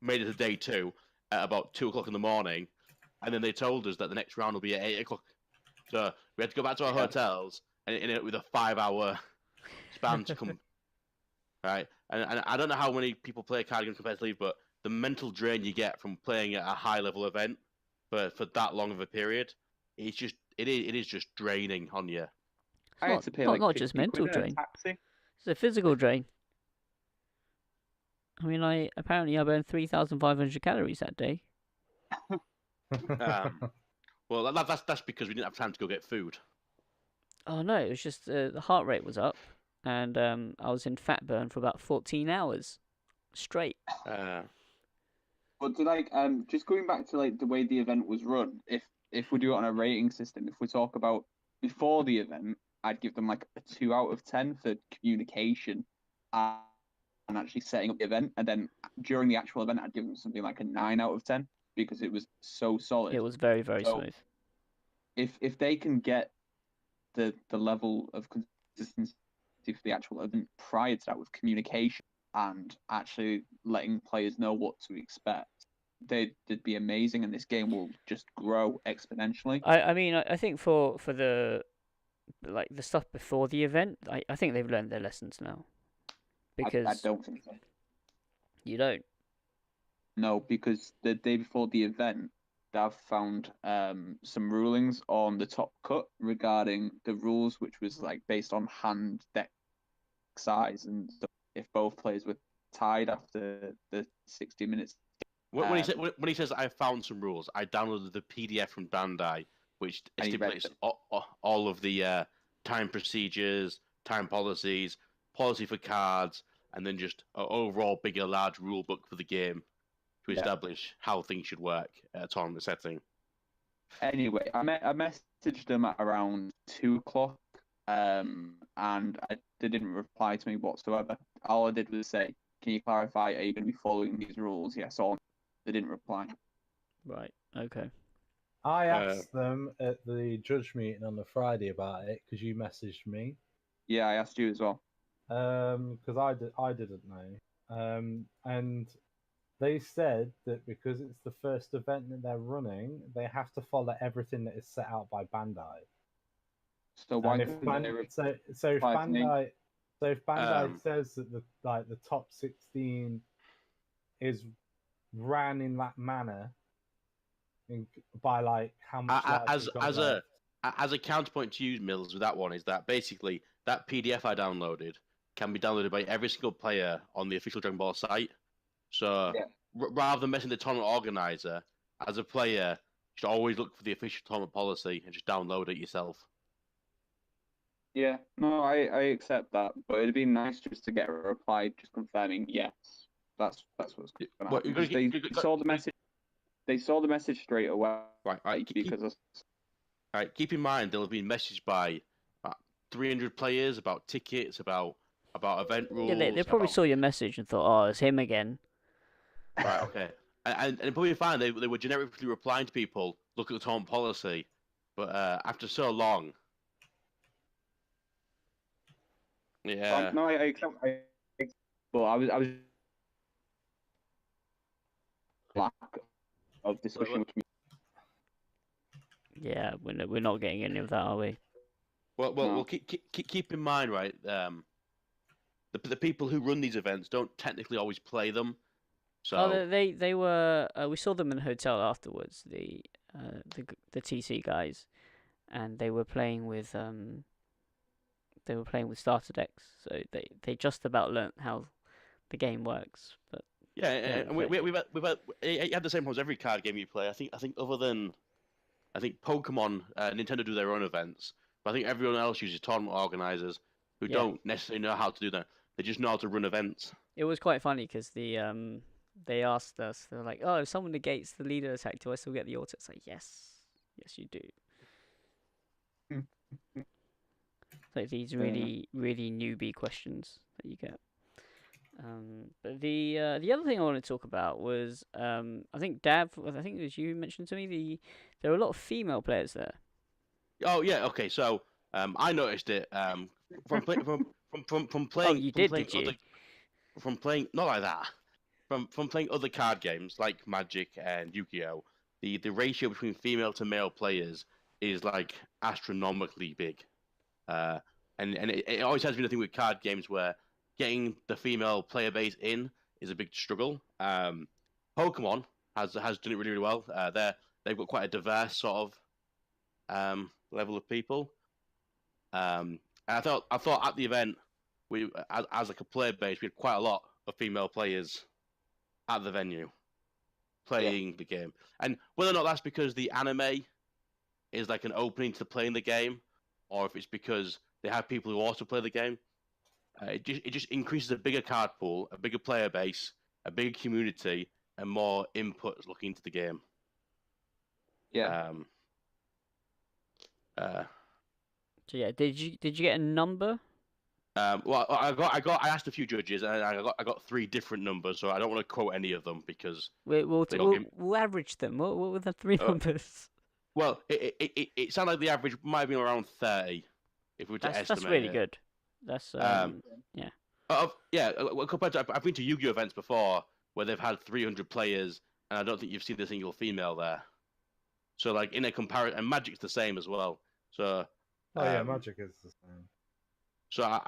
made it to day 2 at about 2 o'clock in the morning, and then they told us that the next round will be at 8 o'clock. So we had to go back to our hotels and with a 5-hour span to come. Right, and I don't know how many people play card games competitively, but the mental drain you get from playing at a high level event for that long of a period, it is just draining on you. I had to pay not just mental drain. It's a physical drain. I mean, I burned 3,500 calories that day. Well, that's because we didn't have time to go get food. Oh no, it was just the heart rate was up, and I was in fat burn for about 14 hours straight. But to just going back to the way the event was run, if we do it on a rating system, if we talk about before the event, I'd give them a 2 out of 10 for communication and actually setting up the event, and then during the actual event, I'd give them something like a 9 out of 10 because it was so solid. It was very, very smooth. If they can get the level of consistency for the actual event prior to that with communication and actually letting players know what to expect, they'd be amazing, and this game will just grow exponentially. I mean, I think for the stuff before the event, I think they've learned their lessons now. Because I don't think so. You don't? No, because the day before the event, Dav found some rulings on the top cut regarding the rules, which was based on hand deck size, and if both players were tied after the 60 minutes. When he says I found some rules, I downloaded the PDF from Bandai, which stipulates all of the time procedures, time policies, policy for cards, and then just an overall bigger, large rule book for the game to establish how things should work at a tournament setting. Anyway, I messaged them at around 2 o'clock, and they didn't reply to me whatsoever. All I did was say, "Can you clarify? Are you going to be following these rules?" Yes or no. They didn't reply. Right. Okay. I asked them at the judge meeting on the Friday about it because you messaged me. Yeah, I asked you as well. Because I didn't know. And they said that because it's the first event that they're running, they have to follow everything that is set out by Bandai. So why if Bandai says that the top 16 is ran in that manner by how much as as a counterpoint to you, Mills, with that one is that basically that PDF I downloaded can be downloaded by every single player on the official Dragon Ball site. So Yeah. rather than messing the tournament organizer, as a player, you should always look for the official tournament policy and just download it yourself. Yeah, no, I accept that, but it'd be nice just to get a reply just confirming yes. That's what's going to What, happen. you're gonna Because get- they saw the message. They saw the message straight away Right, because of, keep in mind they'll have been messaged by 300 players about tickets, about event rules. Yeah, they probably saw your message and thought, "Oh, it's him again." Right, okay. And probably fine, they were generically replying to people, look at the tournament policy. But after so long. Yeah. no, I accept. Well, I was lack of discussion. Yeah, we're not getting any of that, are we? Well, keep in mind, right? The people who run these events don't technically always play them. So they were. We saw them in the hotel afterwards. The TC guys, and they were playing with starter decks. So they just about learnt how the game works. But yeah, and we've had you had the same problems every card game you play. I think other than Pokemon, Nintendo do their own events, but I think everyone else uses tournament organizers who don't necessarily know how to do that. They just know how to run events. It was quite funny because they asked us. They're like, "Oh, if someone negates the leader attack, do I still get the auto?" It's like, yes, you do. Like these really newbie questions that you get. But the other thing I want to talk about was I think Dav, I think it was you mentioned to me there were a lot of female players there. Oh yeah, okay. So I noticed it from playing. Oh, you did you? From playing not like that. From playing other card games like Magic and Yu-Gi-Oh, the ratio between female to male players is like astronomically big. And it always has been a thing with card games where getting the female player base in is a big struggle. Pokemon has done it really, really well. They've got quite a diverse sort of level of people. And I thought at the event we as like a player base we had quite a lot of female players at the venue playing the game. And whether or not that's because the anime is like an opening to playing the game, or if it's because they have people who also play the game, it just increases a bigger card pool, a bigger player base, a bigger community, and more inputs looking into the game. Yeah. So yeah, did you get a number? Well, I asked a few judges, and I got 3 different numbers, so I don't want to quote any of them because We'll average them. What were the 3 numbers? Well, it sounded like the average might have been around 30, if we were to estimate. That's really good. That's yeah. Yeah, compared to I've been to Yu-Gi-Oh events before where they've had 300 players, and I don't think you've seen a single female there. So like in a comparison, and Magic's the same as well. So yeah, Magic is the same. So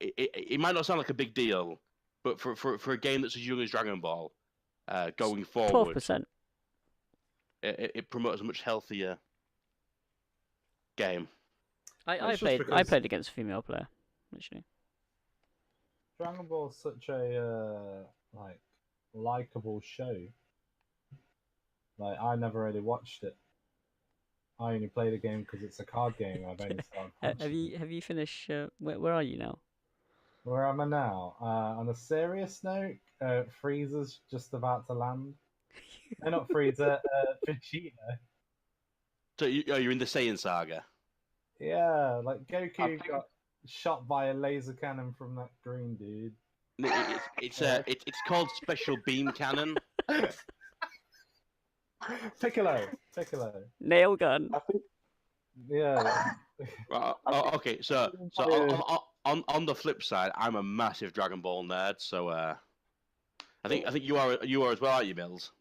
it might not sound like a big deal, but for a game that's as young as Dragon Ball, going forward, 12%. It promotes a much healthier game. I played against a female player, actually. Dragon Ball is such a likable show. Like I never really watched it. I only play the game because it's a card game. I've only started. Have you finished? Where are you now? Where am I now? On a serious note, Frieza's just about to land. No, not Frieza. Vegeta. So you're in the Saiyan saga. Yeah, like Goku got shot by a laser cannon from that green dude. It's called Special Beam Cannon. Piccolo. Nail gun. Yeah. Okay, so on the flip side, I'm a massive Dragon Ball nerd, so I think you are as well, aren't you, Mills?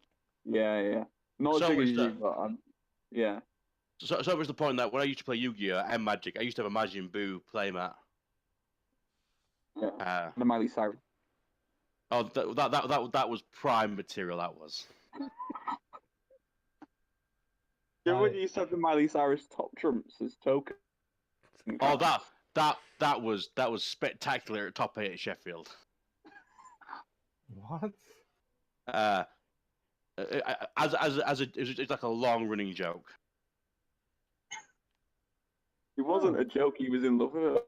Yeah. Not as big as you, but yeah. So it was the point that when I used to play Yu-Gi-Oh and Magic, I used to have a Majin Buu playmat. Yeah. The Miley Cyrus. Oh, that was prime material. That was. Remember when you used to have the Miley Cyrus top trumps as token? Oh, that was spectacular at top 8 at Sheffield. What? It's like a long running joke. It wasn't a joke. He was in love with her.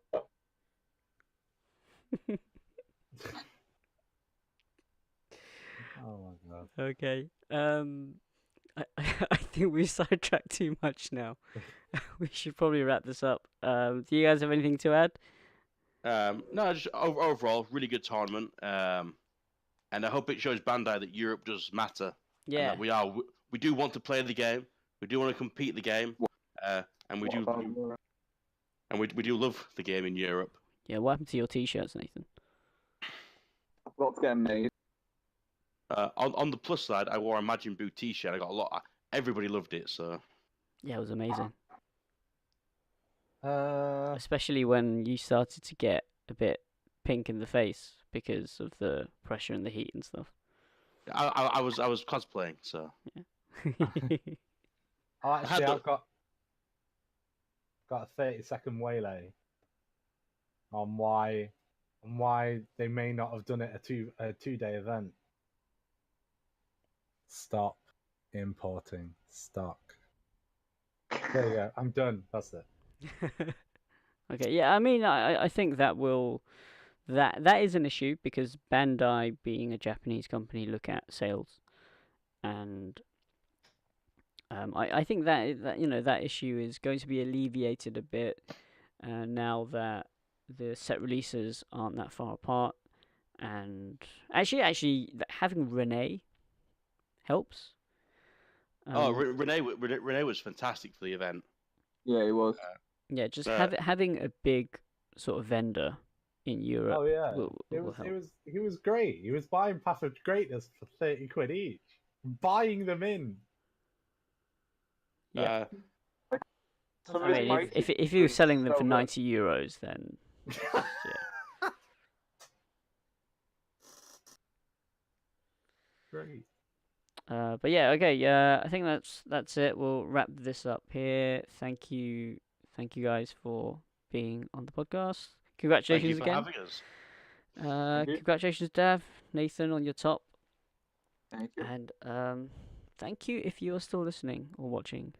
Oh my god. Okay. I think we sidetracked too much now. We should probably wrap this up. Do you guys have anything to add? No, just overall, really good tournament. And I hope it shows Bandai that Europe does matter. Yeah. And that we do want to play the game. We do want to compete the game. And we do love the game in Europe. Yeah. What happened to your T-shirts, Nathan? Lots getting made. On the plus side, I wore a Imagine Boo T-shirt. I got a lot. Everybody loved it. So Yeah, it was amazing. Uh, Especially when you started to get a bit pink in the face because of the pressure and the heat and stuff. I was cosplaying. So oh, actually, the- I've got a 30-second waylay on why they may not have done it a two-day event. Stop importing stock. There you go. I'm done. That's it. Okay, yeah, I mean, I think that is an issue because Bandai, being a Japanese company, look at sales, and I think that you know that issue is going to be alleviated a bit now that the set releases aren't that far apart, and actually having Renee helps. Renee was fantastic for the event. Yeah, it was. Yeah, just Uh, having a big sort of vendor in Europe. Oh yeah, will help. he was great. He was buying Path of Greatness for 30 quid each, buying them in. Yeah. Some I of his mean, prices if you were were selling them so for good. €90, then yeah. Great. But yeah, okay. I think that's it. We'll wrap this up here. Thank you guys for being on the podcast. Thank you Congratulations for again. having us. Thank you. Congratulations, Dav, Nathan, on your top, Thank you. and thank you if you're still listening or watching.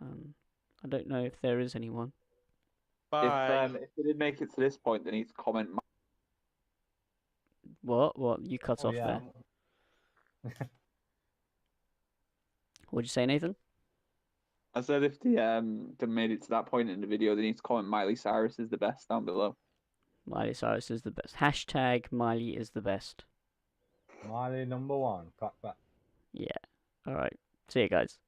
I don't know if there is anyone. Bye. If they did make it to this point, they need to comment. What you cut Oh off yeah. there? What'd you say, Nathan? I said if they made it to that point in the video, they need to comment Miley Cyrus is the best down below. Miley Cyrus is the best. Hashtag Miley is the best. Miley #1. Clap, clap. Yeah. All right. See you guys.